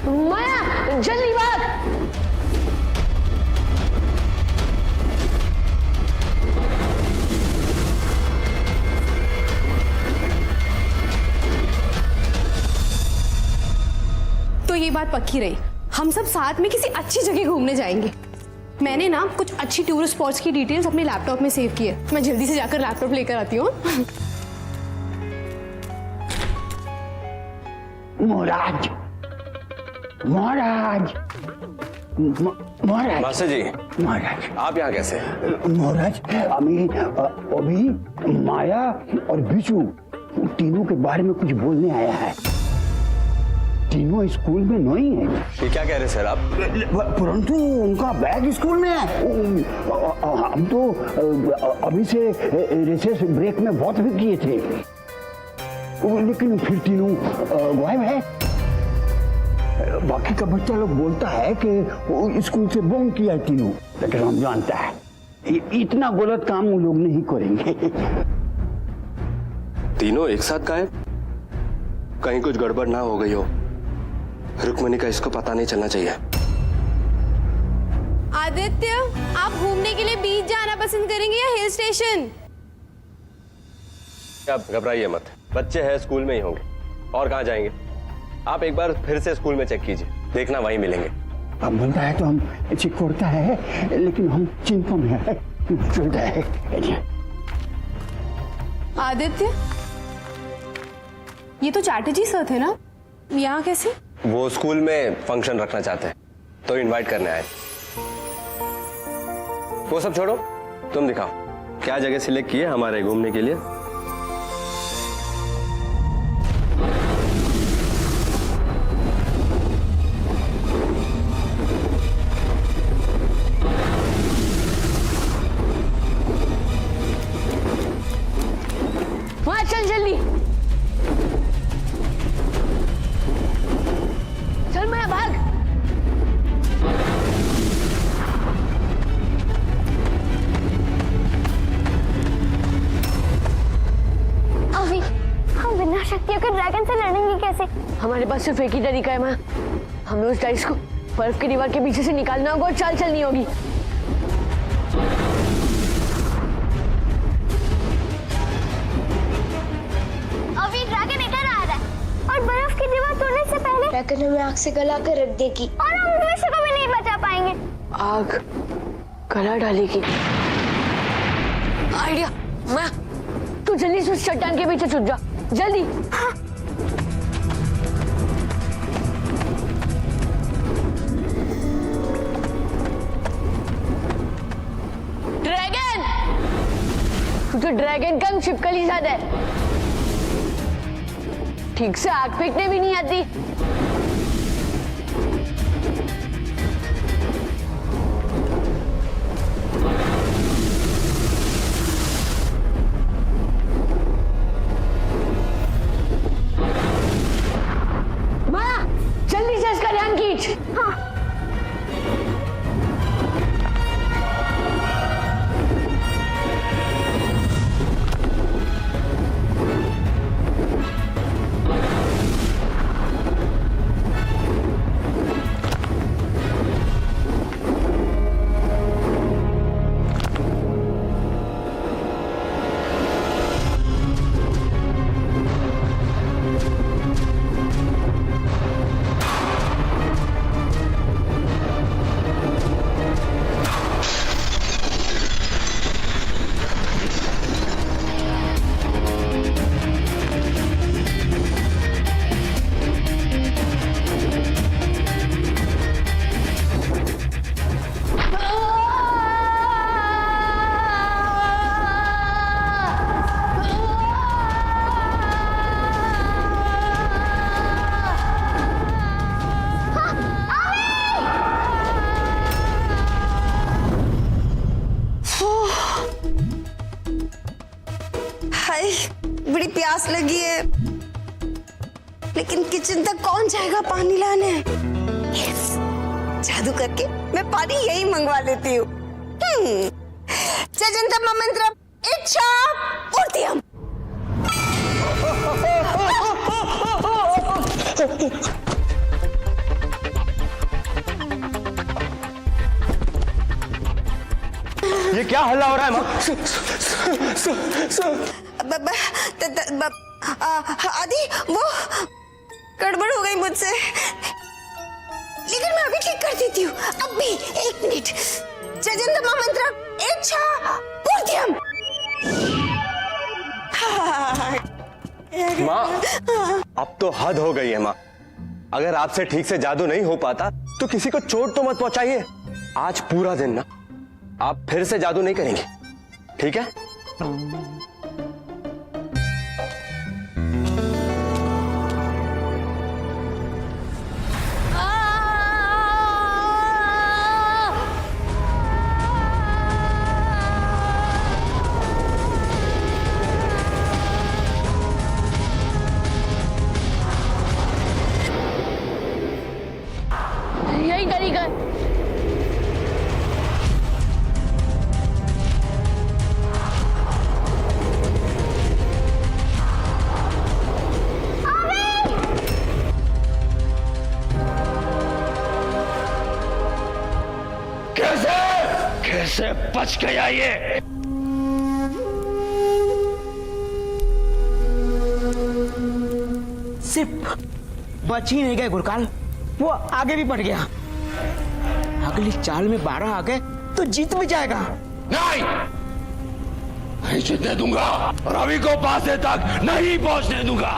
माया जल्दी भाग। तो ये बात पक्की रही, हम सब साथ में किसी अच्छी जगह घूमने जाएंगे। मैंने ना कुछ अच्छी टूरिस्ट स्पॉट्स की डिटेल्स अपने लैपटॉप में सेव की है। मैं जल्दी से जाकर लैपटॉप लेकर आती हूँ। महाराज महाराज महाराज मास्टर जी, महाराज आप यहाँ कैसे? महाराज अभी माया और बिशु तीनों के बारे में कुछ बोलने आया है। तीनों स्कूल में नहीं है। ये क्या कह रहे सर आप? परंतु उनका बैग स्कूल में है। हम तो अभी से रिसेस ब्रेक में बहुत भी किए थे, लेकिन फिर तीनों गायब है। बाकी का बच्चा लोग बोलता है कि वो स्कूल से बंक किया है तीनों, लेकिन हम जानता है इतना गलत काम वो लोग नहीं करेंगे। तीनों एक साथ गायब? कहीं कुछ गड़बड़ ना हो गई हो। रुक्मणी का इसको पता नहीं चलना चाहिए। आदित्य, आप घूमने के लिए बीच जाना पसंद करेंगे या हिल स्टेशन? आप घबराइए मत, बच्चे हैं स्कूल में ही होंगे, और कहाँ जाएंगे? आप एक बार फिर से स्कूल में चेक कीजिए, देखना वहीं मिलेंगे। अब मिलता है तो हम चेक करता है, लेकिन हम चिंता में है। चलता है। आदित्य, ये तो चैटर्जी सर थे ना, यहाँ कैसे? वो स्कूल में फंक्शन रखना चाहते हैं तो इनवाइट करने आए। वो सब छोड़ो, तुम दिखाओ क्या जगह सिलेक्ट की है हमारे घूमने के लिए। वहाँ चल जल्दी, चल माया भाग। अभी हम बिना शक्तियों के ड्रैगन से लड़ेंगे कैसे? हमारे पास सिर्फ एक ही तरीका है माया, हमें उस डाइस को बर्फ की दीवार के पीछे से निकालना होगा और चाल चलनी होगी। अभी ड्रैगन इधर आ रहा है और बर्फ की दीवार तोड़ने से पहले ड्रैगन हमें आग से गला कर रख देगी और हम विशु को भी नहीं बचा पाएंगे। आग गला डालेगी? आइडिया माया, तू जल्दी से उस चट्टान के पीछे छुप जा, जल्दी। हाँ। ड्रैगन, तू तो ड्रैगन का छिपकली साथ है, ठीक से आग फेंकने भी नहीं आती। माया, जल्दी से इसका ध्यान खींच। हाँ। हाय बड़ी प्यास लगी है, लेकिन किचन तक कौन जाएगा पानी लाने? जादू करके मैं पानी यही मंगवा लेती हूँ। जजंतम मंत्रम इच्छा पूर्तियम। ये क्या हल्ला हो रहा है माँ? आदि वो गड़बड़ हो गई मुझसे, लेकिन मैं अभी ठीक कर देती हूँ। अब भी 1 मिनट। जजंतम मंत्रम इच्छा पूर्तियम। माँ अब तो हद हो गई है माँ। अगर आपसे ठीक से जादू नहीं हो पाता तो किसी को चोट तो मत पहुंचाइए। आज पूरा दिन ना आप फिर से जादू नहीं करेंगे, ठीक है? यही तरीका है। कैसे बच गया ये? सिर्फ बच ही नहीं गए गुरकाल, वो आगे भी बढ़ गया। अगली चाल में 12 आ गए तो जीत भी जाएगा। नहीं जीतने दूंगा, रवि को पासे तक नहीं पहुंचने दूंगा।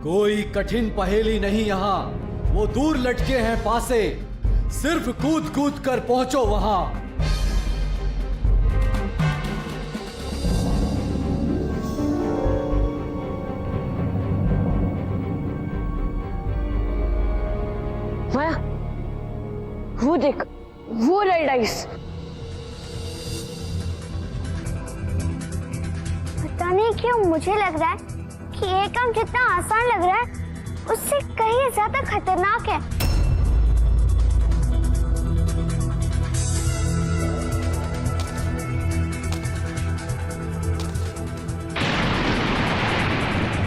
कोई कठिन पहेली नहीं यहाँ, वो दूर लटके हैं पासे, सिर्फ कूद कूद कर पहुंचो वहां। माया, वो देख, वो रेड आइस। पता नहीं क्यों मुझे लग रहा है कि ये काम जितना आसान लग रहा है उससे कहीं ज्यादा खतरनाक है।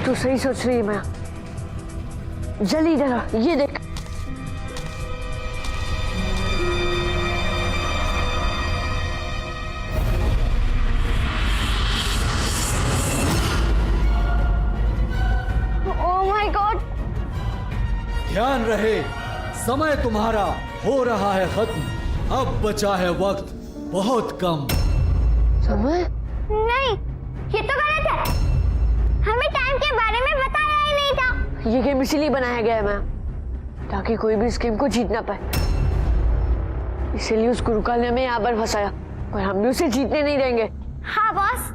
तू सही सोच रही है माया। जल्दी इधर आ, ये देख। ध्यान रहे, समय तुम्हारा हो रहा है खत्म। अब बचा है वक्त बहुत कम। समय? नहीं, ये तो गलत है। हमें टाइम के बारे में बताया ही नहीं था। ये गेम इसीलिए बनाया गया है मैम, ताकि कोई भी इस गेम को जीत ना पाए। इसीलिए उस गुरुकाल ने हमें यहाँ पर फंसाया और हम भी उसे जीतने नहीं देंगे। हाँ बॉस,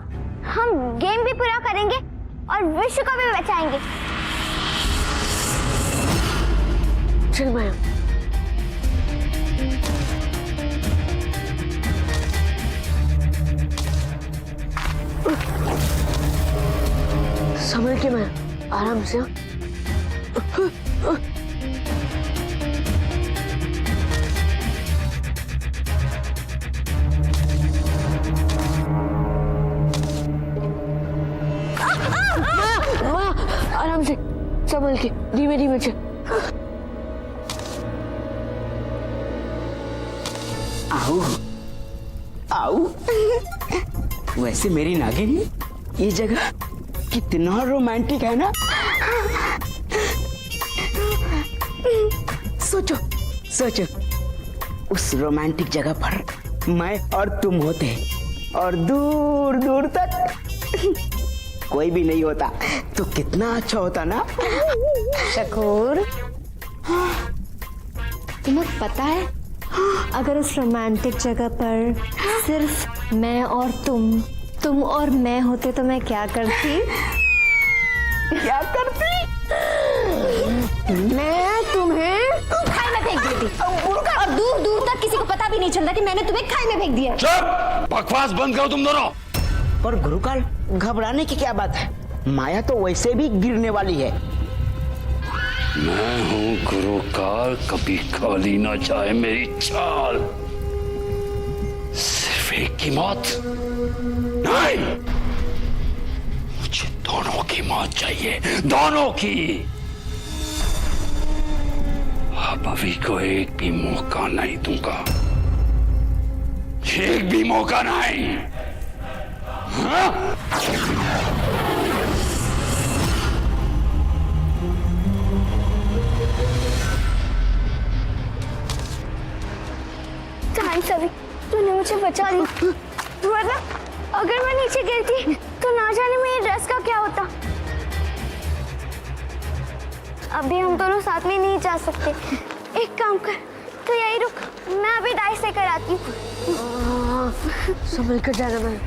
हम गेम भी पूरा करेंगे और विश्व को भी बचाएंगे। चल माया। संभल के माया, आराम से। आराम से, संभल के, धीमे धीमे चल। आओ आओ। वैसे मेरी नागिन, ये जगह कितना रोमांटिक है ना। सोचो सोचो, उस रोमांटिक जगह पर मैं और तुम होते और दूर दूर तक कोई भी नहीं होता तो कितना अच्छा होता ना। शकूर, तुम्हें पता है अगर उस रोमांटिक जगह पर सिर्फ मैं और तुम और मैं होते तो मैं क्या करती? क्या करती? मैं तुम्हें खाई में फेंक देती और दूर दूर तक किसी को पता भी नहीं चलता कि मैंने तुम्हें खाई में फेंक दिया। चुप! बकवास बंद करो तुम दोनों। पर गुरुकाल, घबराने की क्या बात है? माया तो वैसे भी गिरने वाली है। मैं हूं गुरुकाल, कभी खाली ना जाए मेरी चाल। सिर्फ एक की मौत नहीं, मुझे दोनों की मौत चाहिए, दोनों की। अब अभी को एक भी मौका नहीं दूंगा, एक भी मौका नहीं। हाँ? थैंक्स अभी, तूने मुझे बचा ली। वरना अगर मैं नीचे गिरती तो ना जाने मेरी ड्रेस का क्या होता। अभी हम दोनों साथ में नहीं जा सकते। एक काम कर, तो यही रुक, मैं अभी डाइस लेकर आती हूँ। संभल कर जाना मैं।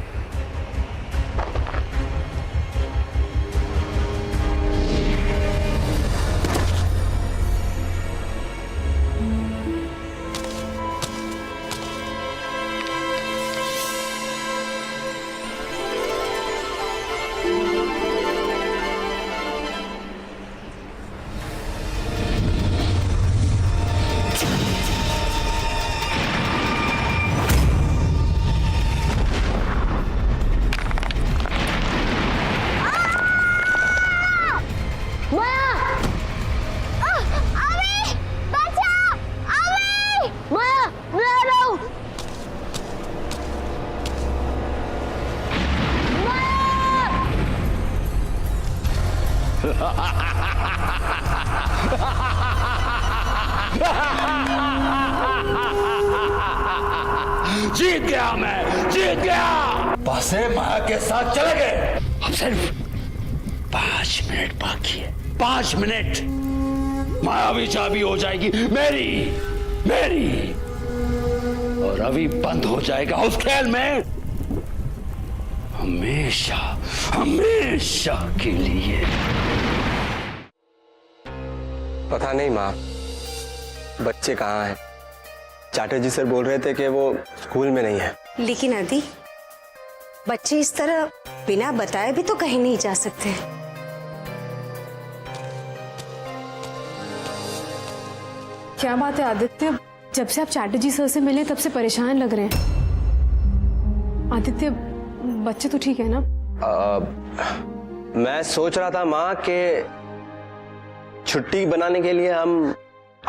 जीत गया, मैं जीत गया। पासे माया के साथ चले गए। अब सिर्फ 5 मिनट बाकी है, 5 मिनट। माया भी चाबी हो जाएगी मेरी, मेरी, और अभी बंद हो जाएगा उस खेल में हमेशा, हमेशा के लिए। पता नहीं माँ, बच्चे कहाँ हैं? चैटर्जी सर बोल रहे थे कि वो स्कूल में नहीं है। लेकिन आदि, बच्चे इस तरह बिना बताए भी तो कहीं नहीं जा सकते। क्या बात है आदित्य, जब से आप चैटर्जी सर से मिले तब से परेशान लग रहे हैं। आदित्य, बच्चे तो ठीक है ना? मैं सोच रहा था माँ कि छुट्टी बनाने के लिए हम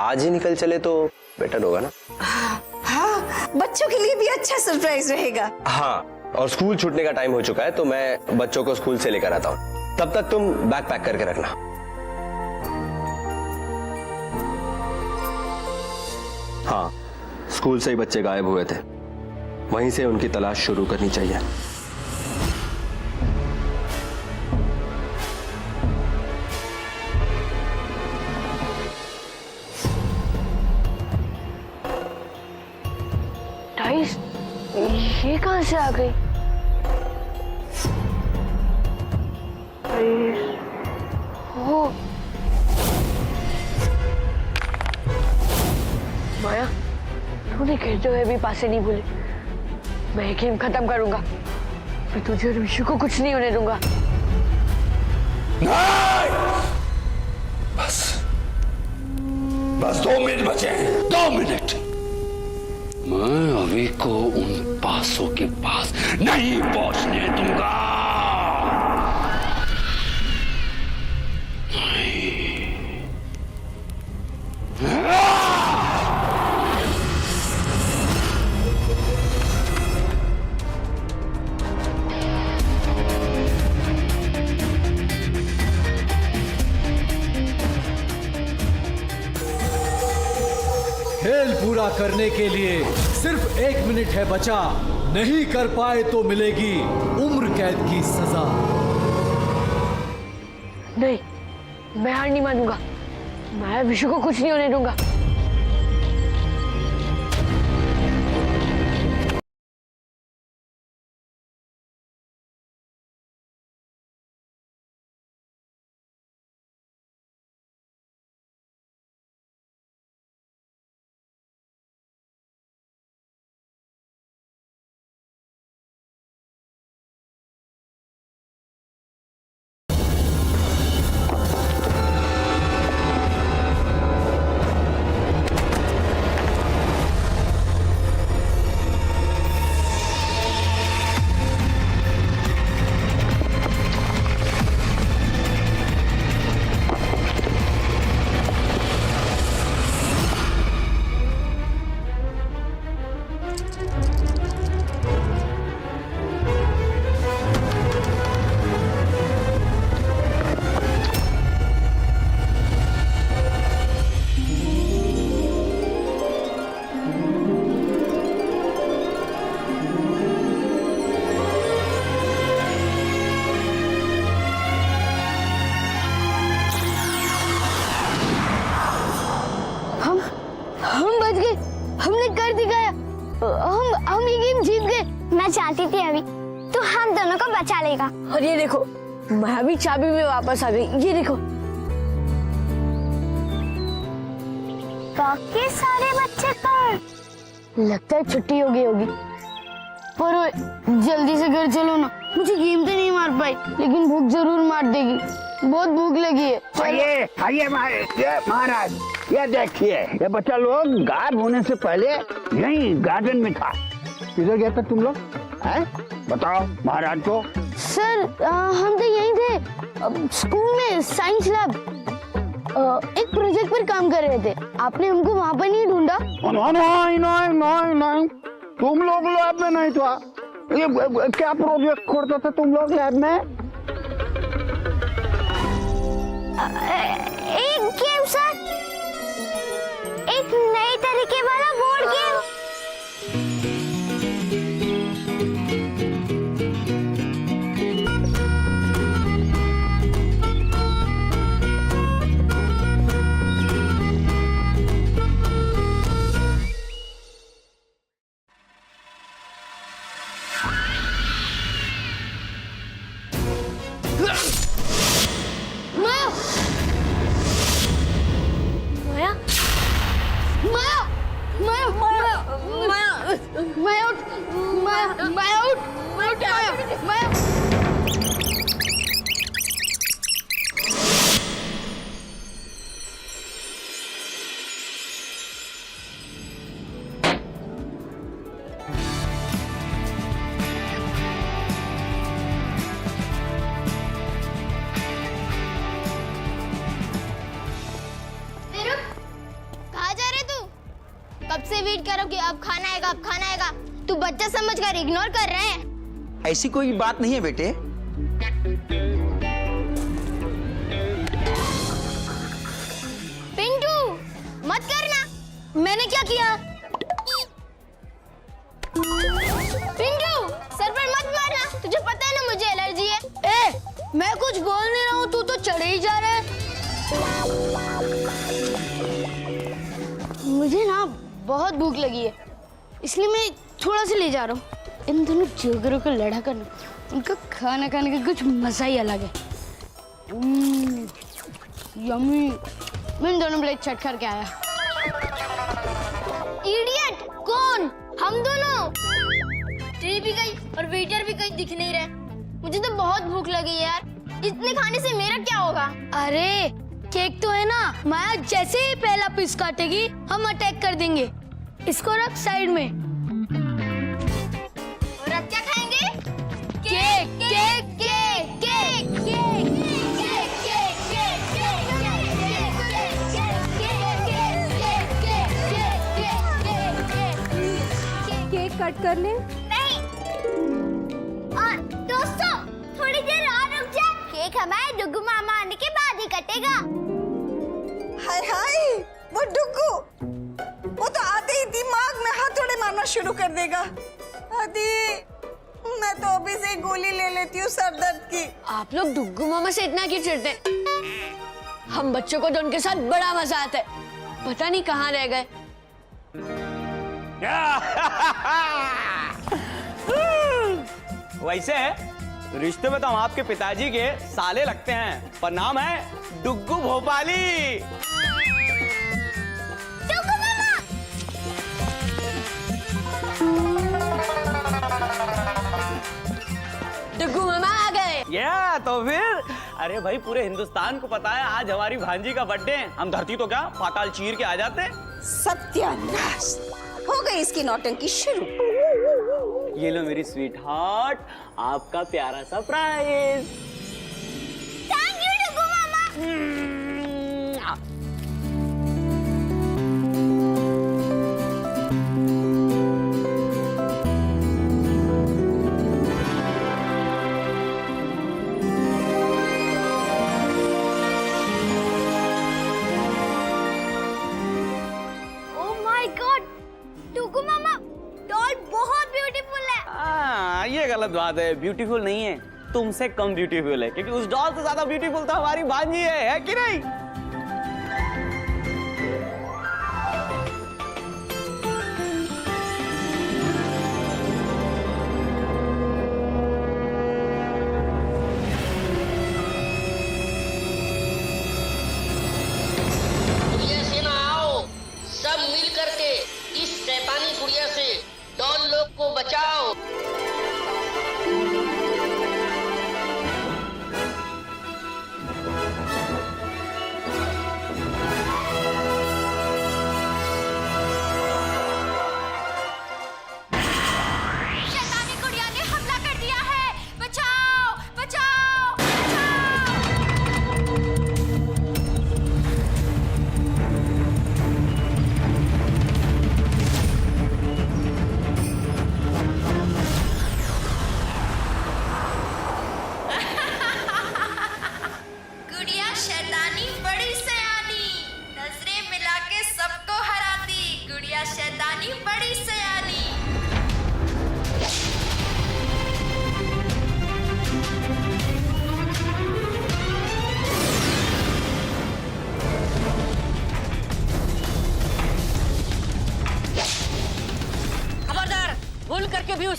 आज ही निकल चले तो बेटर होगा ना? हाँ, बच्चों के लिए भी अच्छा सरप्राइज रहेगा। हाँ, और स्कूल छूटने का टाइम हो चुका है तो मैं बच्चों को स्कूल से लेकर आता हूँ। तब तक तुम बैग पैक करके रखना। हाँ, स्कूल से ही बच्चे गायब हुए थे, वहीं से उनकी तलाश शुरू करनी चाहिए। डाइस, ये कहां से आ गई? ओ माया, तूने खेलते हुए भी पासे नहीं भूले। मैं ये गेम खत्म करूंगा, फिर तुझे और विशु को कुछ नहीं होने दूंगा। नहीं! बस 2 मिनट बचे हैं, 2 मिनट। मैं अभी को उन पासों के पास नहीं पहुंचने दूंगा। खेल पूरा करने के लिए सिर्फ 1 मिनट है बचा। नहीं कर पाए तो मिलेगी उम्र कैद की सजा। नहीं, मैं हार नहीं मानूंगा। मैं विशु को कुछ नहीं होने दूंगा। जानती थी अभी तो हम दोनों को बचा लेगा। और ये देखो मैं भी चाबी में वापस आ गई, ये देखो। बाकी सारे बच्चे कहाँ? लगता है छुट्टी हो गई होगी। पर जल्दी से घर चलो ना, मुझे गेम तो नहीं मार पाई लेकिन भूख जरूर मार देगी, बहुत भूख लगी है। आइए आइए महाराज, ये देखिए ये बच्चा लोग गायब होने से पहले यहीं गार्डन में था। किधर गया था तुम लोग? हैं? बताओ महाराज को। सर हम तो यहीं थे, स्कूल में साइंस लैब एक प्रोजेक्ट पर काम कर रहे थे। आपने हमको वहाँ पर नहीं ढूंढा? नहीं, तुम लोग लैब में नहीं था। ये क्या प्रोजेक्ट करते थे तुम लोग लैब में? एक गेम सर, एक नई तरीके वाला बोर्ड गेम। कब से वेट कर रहा हूं कि अब खाना आएगा, अब खाना आएगा। तू बच्चा समझकर इग्नोर कर रहा है। ऐसी कोई बात नहीं है बेटे। पिंटू मत करना। मैंने क्या किया? पिंटू सर पर मत मारना, तुझे पता है ना मुझे एलर्जी है। मैं कुछ बोल नहीं रहा हूँ, तू तो चढ़े ही जा रहा है। मुझे ना बहुत भूख लगी है, इसलिए मैं थोड़ा सा ले जा रहा हूँ। इन दोनों जोगरों को लड़ा करना, उनका खाना खाने का कुछ मजा ही अलग है। यम्मी। मैं इन दोनों प्लेट चट करके आया। इडियट! कौन? हम दोनों। ट्रे भी गई और वेटर भी कहीं दिख नहीं रहे। मुझे तो बहुत भूख लगी यार, इतने खाने से मेरा क्या होगा? अरे केक तो है ना, माया जैसे ही पहला पीस काटेगी हम अटैक कर देंगे। इसको रख साइड में। और अब क्या खाएंगे? Cake cake cake cake cake cake cut कर ले। नहीं। और दोस्तों थोड़ी देर और रुक जा, केक हमारे डुग्गू मामा आने के बाद ही कटेगा। हाय हाय, वो डुग्गू, वो तो आते ही दिमाग में हथौड़े मारना शुरू कर देगा। आदि, मैं तो अभी से गोली ले लेती हूँ सर दर्द की। आप लोग डुग्गू मामा से इतना क्यों चिढ़ते हैं? हम बच्चों को तो उनके साथ बड़ा मजा आता है, पता नहीं कहाँ रह गए। वैसे रिश्ते में तो हम आपके पिताजी के साले लगते हैं, पर नाम है डुग्गू भोपाली। डुग्गू मामा! डुग्गू मामा आ गए। या तो फिर अरे भाई पूरे हिंदुस्तान को पता है आज हमारी भांजी का बर्थडे। हम धरती तो क्या पाताल चीर के आ जाते। सत्यानाश, हो गई इसकी नौटंकी शुरू। ये लो मेरी स्वीट हार्ट, आपका प्यारा surprise. Thank you Duggu mama. Oh my God, Duggu mama, doll बहुत ब्यूटीफुल है। ये गलत बात है, ब्यूटीफुल नहीं है, तुमसे कम ब्यूटीफुल है, क्योंकि उस डॉल से ज्यादा ब्यूटीफुल तो हमारी भांजी है कि नहीं?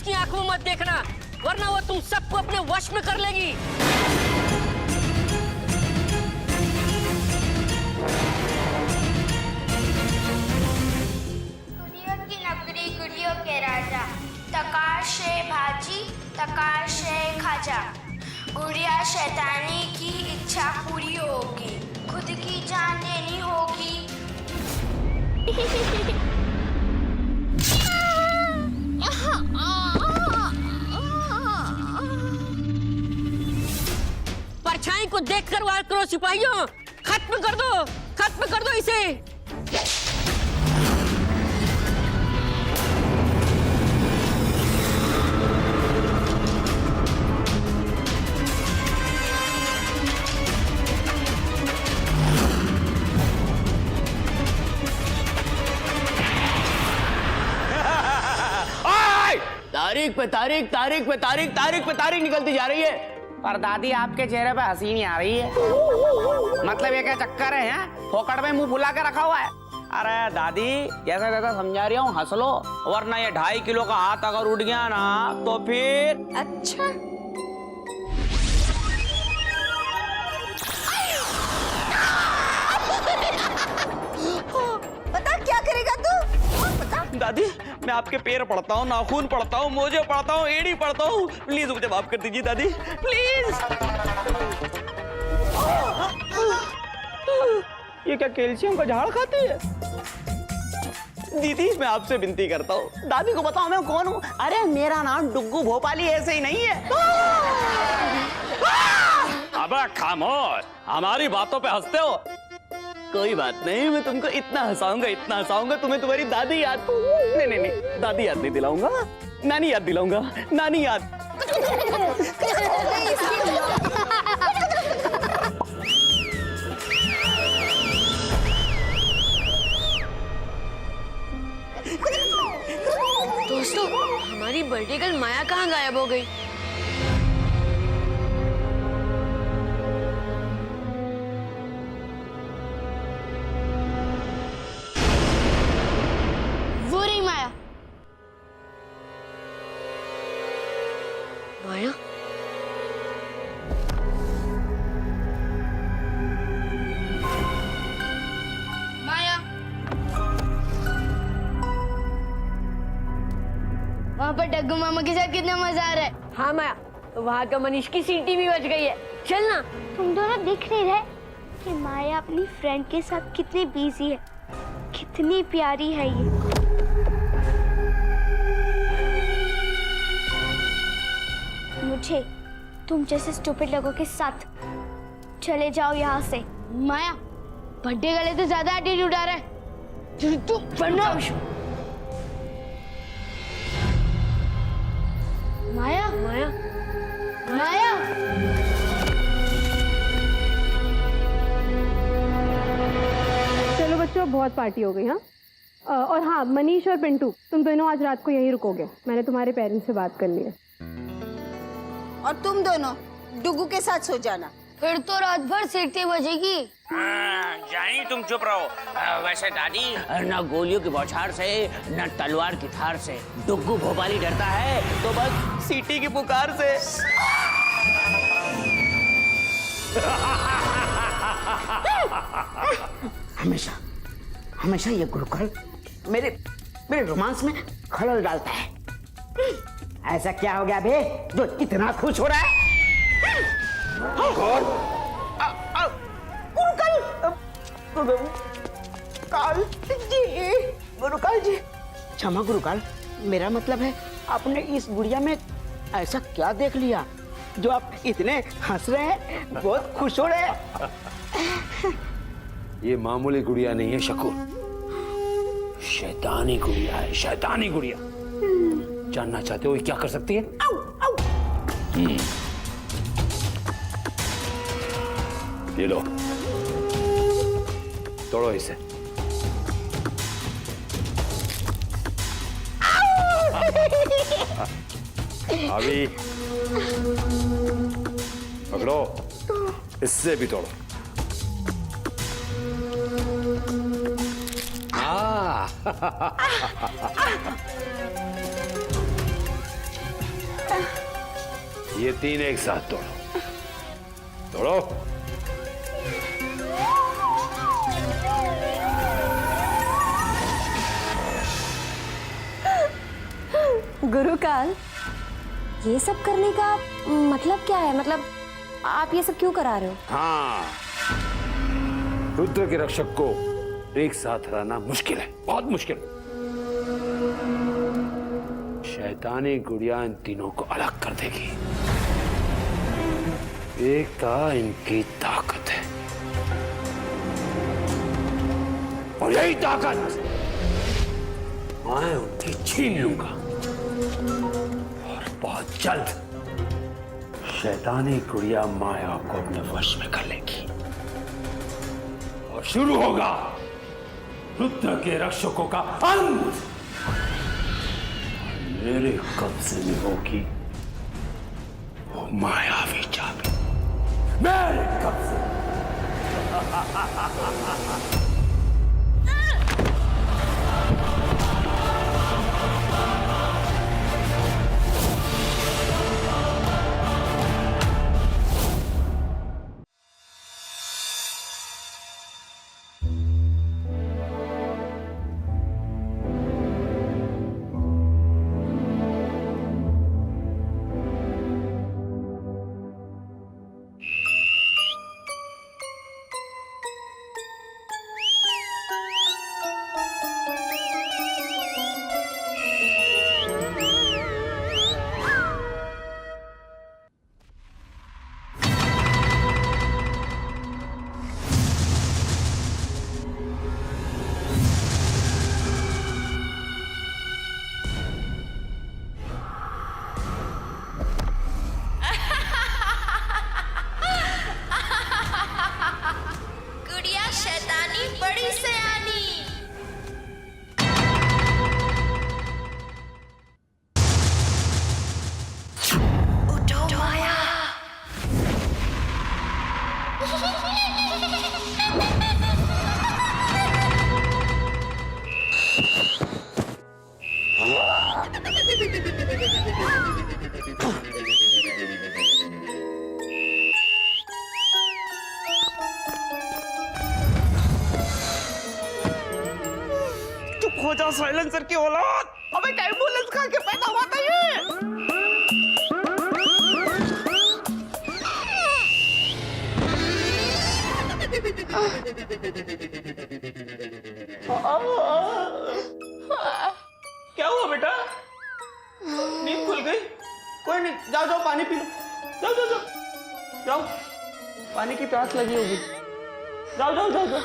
उसकी आंखों में मत देखना, वरना वो तुम सबको अपने वश में कर लेगी। गुड़ियों की नगरी गुड़ियों के राजा, तकाश है भाजी तकाश है खाजा। गुड़िया शैतानी की इच्छा पूरी होगी, खुद की जान देनी होगी। परछाई को देखकर वार करो सिपाहियों, खत्म कर दो इसे। तारीख निकलती जा रही है। पर दादी आपके चेहरे पे हंसी नहीं आ रही है। मतलब ये क्या चक्कर है, हैं? फोकट में मुंह फुला के रखा हुआ है। अरे दादी जैसा जैसा समझा रही हूँ हंस लो, वरना ये 2.5 किलो का हाथ अगर उठ गया ना तो फिर। अच्छा बता क्या करेगा तू? बता। दादी मैं आपके पैर पड़ता हूँ, नाखून पड़ता हूँ, मोजे पड़ता हूँ, एड़ी पड़ता हूँ, प्लीज मुझे माफ कर दीजिए दादी, प्लीज। ये क्या कैल्शियम का झाड़ खाती है? दीदी मैं आपसे विनती करता हूँ, दादी को बताओ मैं कौन हूँ। अरे मेरा नाम डुग्गू भोपाली ऐसे ही नहीं है। अबे खामोश, हमारी बातों पे हंसते हो। कोई बात नहीं, मैं तुमको इतना हंसाऊंगा तुम्हें तुम्हारी दादी याद। नहीं दादी याद नहीं दिलाऊंगा, नानी याद दिलाऊंगा, नानी याद। दोस्तों, हमारी बर्थडे गर्ल माया कहाँ गायब हो गई? वो रही माया। माया? माया वहाँ पर डग्गू मामा के साथ कितना मजा आ रहा है। हाँ माया, वहाँ तो मनीष की सीटी भी बच गई है। चल ना। तुम दोनों दिख नहीं रहे कि माया अपनी फ्रेंड के साथ कितनी बिजी है, कितनी प्यारी है ये। मुझे तुम जैसे स्टूपिड लोगों के साथ चले जाओ यहाँ से। माया बर्थडे वाले तो ज्यादा एटीट्यूड आ रहा है। तू वरना माया माया माया चलो बच्चों, अब बहुत पार्टी हो गई। हाँ, और हाँ मनीष और पिंटू, तुम दोनों आज रात को यहीं रुकोगे। मैंने तुम्हारे पेरेंट्स से बात कर ली है। और तुम दोनों डुगू के साथ सो जाना। फिर तो रात भर सीटी बजेगी। जानी तुम चुप रहो। वैसे दादी न गोलियों की बौछार से न तलवार की धार से डुग्गू भोपाली डरता है तो बस सीटी की पुकार से। हमेशा हमेशा ये गुरुकुल मेरे रोमांस में खलल डालता है। ऐसा क्या हो गया बे जो इतना खुश हो रहा है? गुरुकाल जी, क्षमा गुरुकाल, मेरा मतलब है आपने इस गुड़िया में ऐसा क्या देख लिया जो आप इतने हंस रहे हैं, बहुत खुश हो रहे हैं? ये मामूली गुड़िया नहीं है शकूर, शैतानी गुड़िया है, शैतानी गुड़िया। जानना चाहते हो ये क्या कर सकती है? ये लो, तोड़ो इसे। अभी पकड़ो, इससे भी तोड़ो। ये 3 एक साथ तोड़ो। तोड़ो। गुरुकाल, ये सब करने का मतलब क्या है? मतलब आप ये सब क्यों करा रहे हो? हाँ, रुद्र के रक्षक को एक साथ हराना मुश्किल है, बहुत मुश्किल। शैतानी गुड़िया इन तीनों को अलग कर देगी। एकता इनकी ताकत है और यही ताकत मैं उनकी छीन लूंगा और बहुत जल्द शैतानी गुड़िया माया को अपने वश में कर लेगी और शुरू होगा रुद्र के रक्षकों का अंत। मेरे कब्जे में होगी वो मायावी चाबी, मेरे कब्जे। साइलेंसर की औलाद, अबे एम्बुलेंस खा के पैदा हुआ था ये। क्या हुआ बेटा? नींद खुल गई? कोई नहीं, जाओ जाओ पानी पी लो। जाओ जाओ जाओ जाओ, पानी की प्यास लगी होगी। जाओ जाओ जाओ जाओ।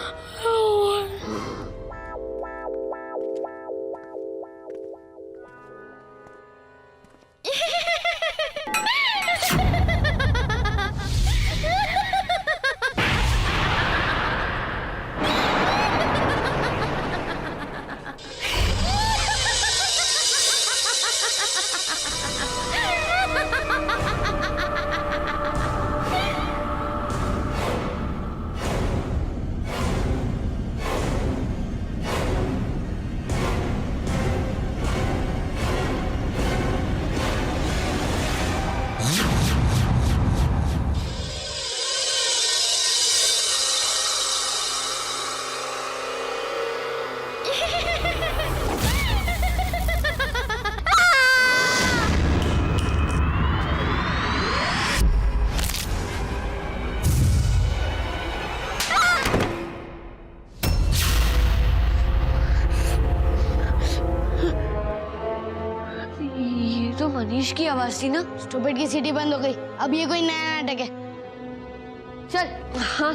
तो मनीष की आवाज थी ना। स्टूपिड की सीटी बंद हो गई, अब ये कोई नया नाटक है। चल। हाँ,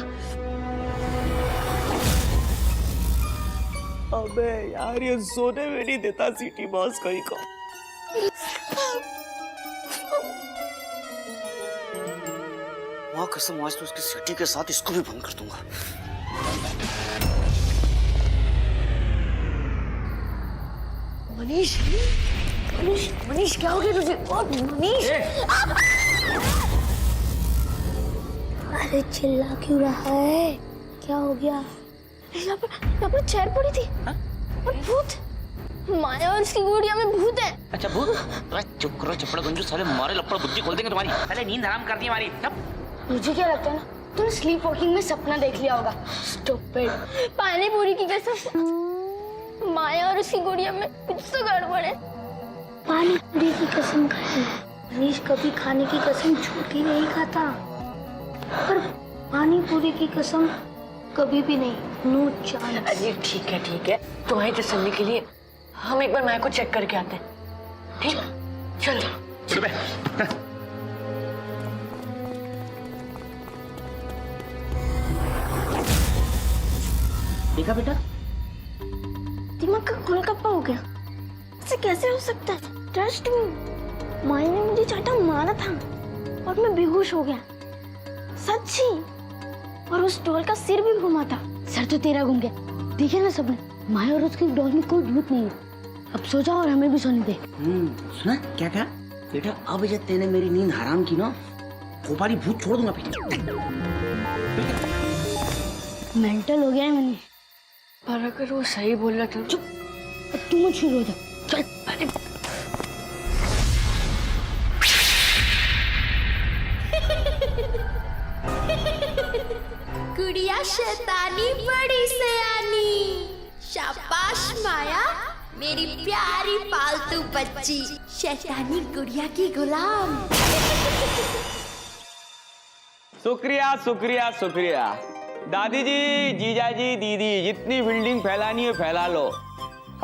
अबे यार ये सोने में नहीं देता सीटी बॉस कहीं को। माँ कसम, आज तो उसकी सीटी के साथ इसको भी बंद कर दूंगा। मनीष, मनीष, मनीष क्या हो गया तुझे? मनीष, अरे चिल्ला क्यों रहा है? क्या हो गया? यहाँ पर चेयर पड़ी थी। और भूत माया और उसकी गुड़िया में भूत है। अच्छा भूत? अरे चुप करो चप्पड़ गंजू, साले मारे लपड़ बुद्धि खोल देंगे तुम्हारी। पहले नींद हराम कर दी हमारी। चुप। मुझे क्या लगता है ना, तुमने स्लीप वॉकिंग में सपना देख लिया होगा। स्टूपिड। पानी पूरी की कसम, माया और उसकी गुड़िया में कुछ तो गड़बड़ है। पानी पूरी की कसम खाई, मनीष कभी खाने की कसम झूठी नहीं खाता, पर पानी पूरी की कसम कभी भी नहीं। No chance. अरे ठीक है, तुम्हारी तसल्ली के लिए हम एक बार माया को चेक करके आते हैं। ठीक, चल। देखा बेटा, दिमाग का गोलगप्पा हो गया। ऐसे कैसे हो सकता है? ट्रस्ट मी, माया ने मुझे चाटा मारा था और मैं बेहोश हो गया, सच्ची। और उस डॉल का सिर भी घुमा था। सर तो तेरा घूम गया। देखे ना सबने, माया और उसके डॉल में कोई भूत नहीं है। अब सो जाओ और हमें भी सोने दे। सुना क्या कहा बेटा? अब जब तेने मेरी नींद हराम की ना, खोपारी भूत छोड़ दूंगा फिर। मेंटल हो गया है मैंने। पर अगर वो सही बोल रहा था। चुप, अब तू मुझ शुरू हो जा। चल। अरे गुड़िया शैतानी बड़ी सयानी। शाबाश माया, मेरी प्यारी पालतू बच्ची, शैतानी गुड़िया की गुलाम। शुक्रिया शुक्रिया शुक्रिया। दादी जी, जीजा जी, दीदी, जितनी बिल्डिंग फैलानी है फैला लो।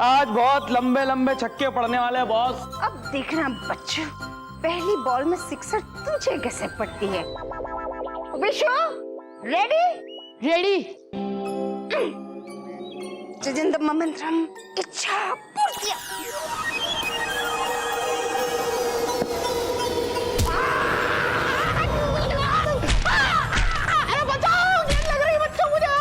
आज बहुत लंबे लंबे छक्के पड़ने वाले हैं बॉस। अब देखना बच्चों, पहली बॉल में सिक्सर तुझे कैसे पड़ती है। विशु, रेडी? रेडी। जजंदम मंत्रम इच्छा पूर्तिया। अरे बचाओ, नींद लग रही है बच्चों मुझे।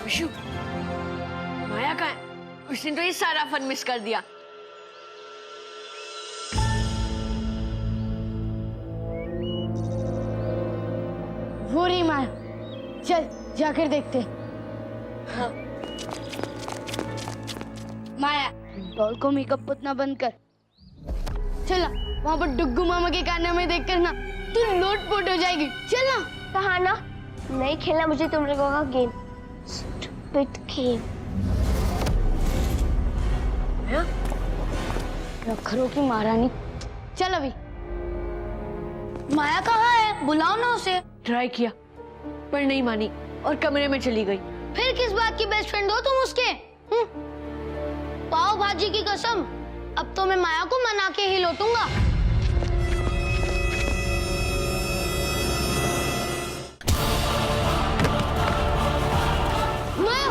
विशु, माया कहाँ है? उसने तो ये सारा फन मिस कर दिया। वो रही माया, चल जाकर देखते। हाँ। माया, डॉल को मेकअप पुतना बंद कर। चल ना, वहाँ पर डुग्गू मामा के कान में देख कर ना तू लोटपोट हो जाएगी। चल ना। कहा ना, नहीं खेलना मुझे तुम लोगों का गेम। Stupid game. रखरों की महारानी। चल अभी। माया कहाँ है? बुलाओ ना उसे। ट्राई किया पर नहीं मानी और कमरे में चली गई। फिर किस बात की बेस्ट फ्रेंड हो तुम उसके? पाव भाजी की कसम, अब तो मैं माया को मना के ही लौटूंगा। माया!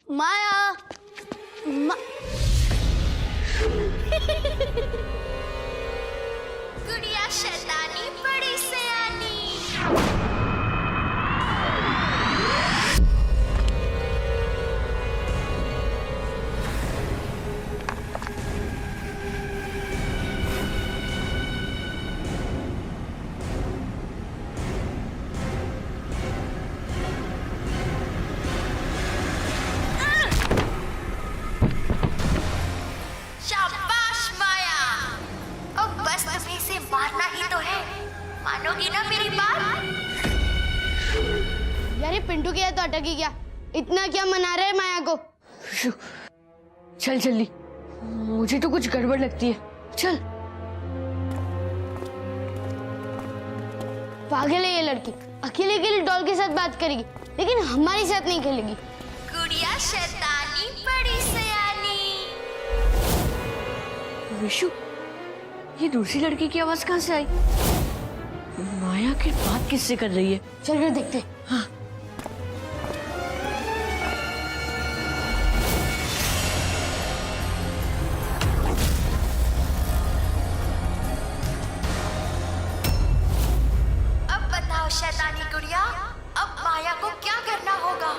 माया! गुड़िया शैतानी बड़ी सयानी। शाबाश माया, अब बस तुम्हें इसे मारना ही तो है। मानोगी ना मेरी बात? यार ये पिंटू के तो अटक ही गया। इतना क्या मना रहे माया को? चल जल्दी, मुझे तो कुछ गड़बड़ लगती है। चल। पागल है ये लड़की, अकेले अकेले डॉल के साथ बात करेगी, लेकिन हमारे साथ नहीं खेलेगी। गुड़िया शैतानी बड़ी सयानी। विशु, ये दूसरी लड़की की आवाज कहाँ से आई? माया की बात किससे कर रही है? चल कर देखते। हाँ। अब बताओ शैतानी गुड़िया, अब माया को क्या करना होगा?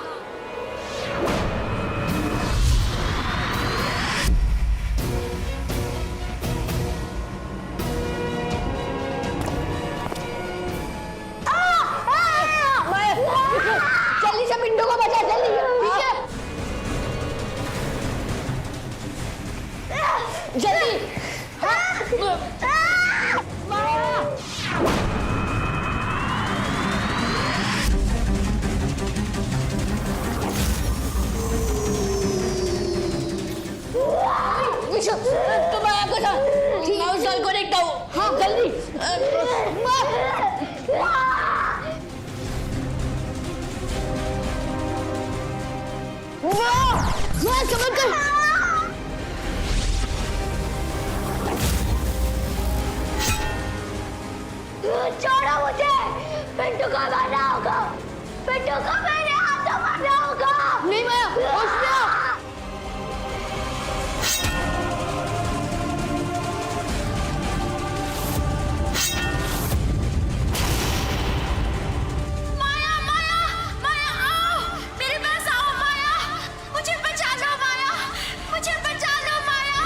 माया समझ कर। छोड़ो मुझे, पिंटू को मारना होगा, पिंटू को मेरे हाथों मारना होगा। नहीं माया, होश में आ। माया माया माया आओ, मेरे पास आओ माया, मुझे बचा लो माया, मुझे बचा लो माया।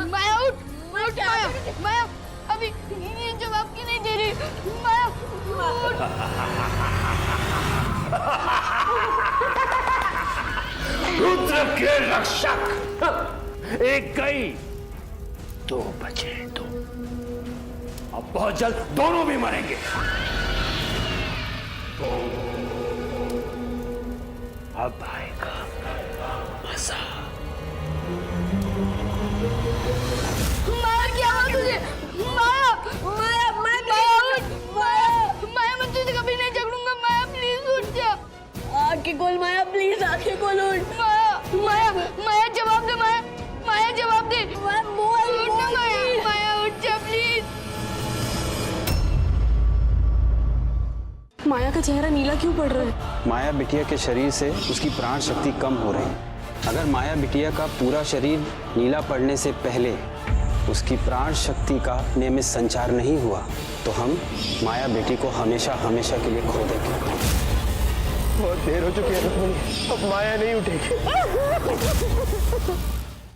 माया माया अभी ये जवाब क्यों नहीं दे रही? माया रुद्र के रक्षक, एक गई, दो बचे, दो। अब बहुत जल्द दोनों भी मरेंगे। अब आएगा मजा। माया क्या हुआ तुझे? माया माया माया माया मैं तुझसे कभी नहीं झगड़ूंगा। माया प्लीज उठ जा। आंखें खोल माया, प्लीज आंखें खोल। उठ माया माया माया जवाब दे। माया माया जवाब दे। बोल उठ ना माया, माया उठ जा प्लीज। माया का चेहरा नीला क्यों पड़ रहा है? माया बिटिया के शरीर से उसकी प्राण शक्ति कम हो रही है। अगर माया बिटिया का पूरा शरीर नीला पड़ने से पहले उसकी प्राण शक्ति का नियमित संचार नहीं हुआ तो हम माया बेटी को हमेशा हमेशा के लिए खो देंगे। बहुत देर हो चुकी है रुक्मिणी, अब माया नहीं उठेगी।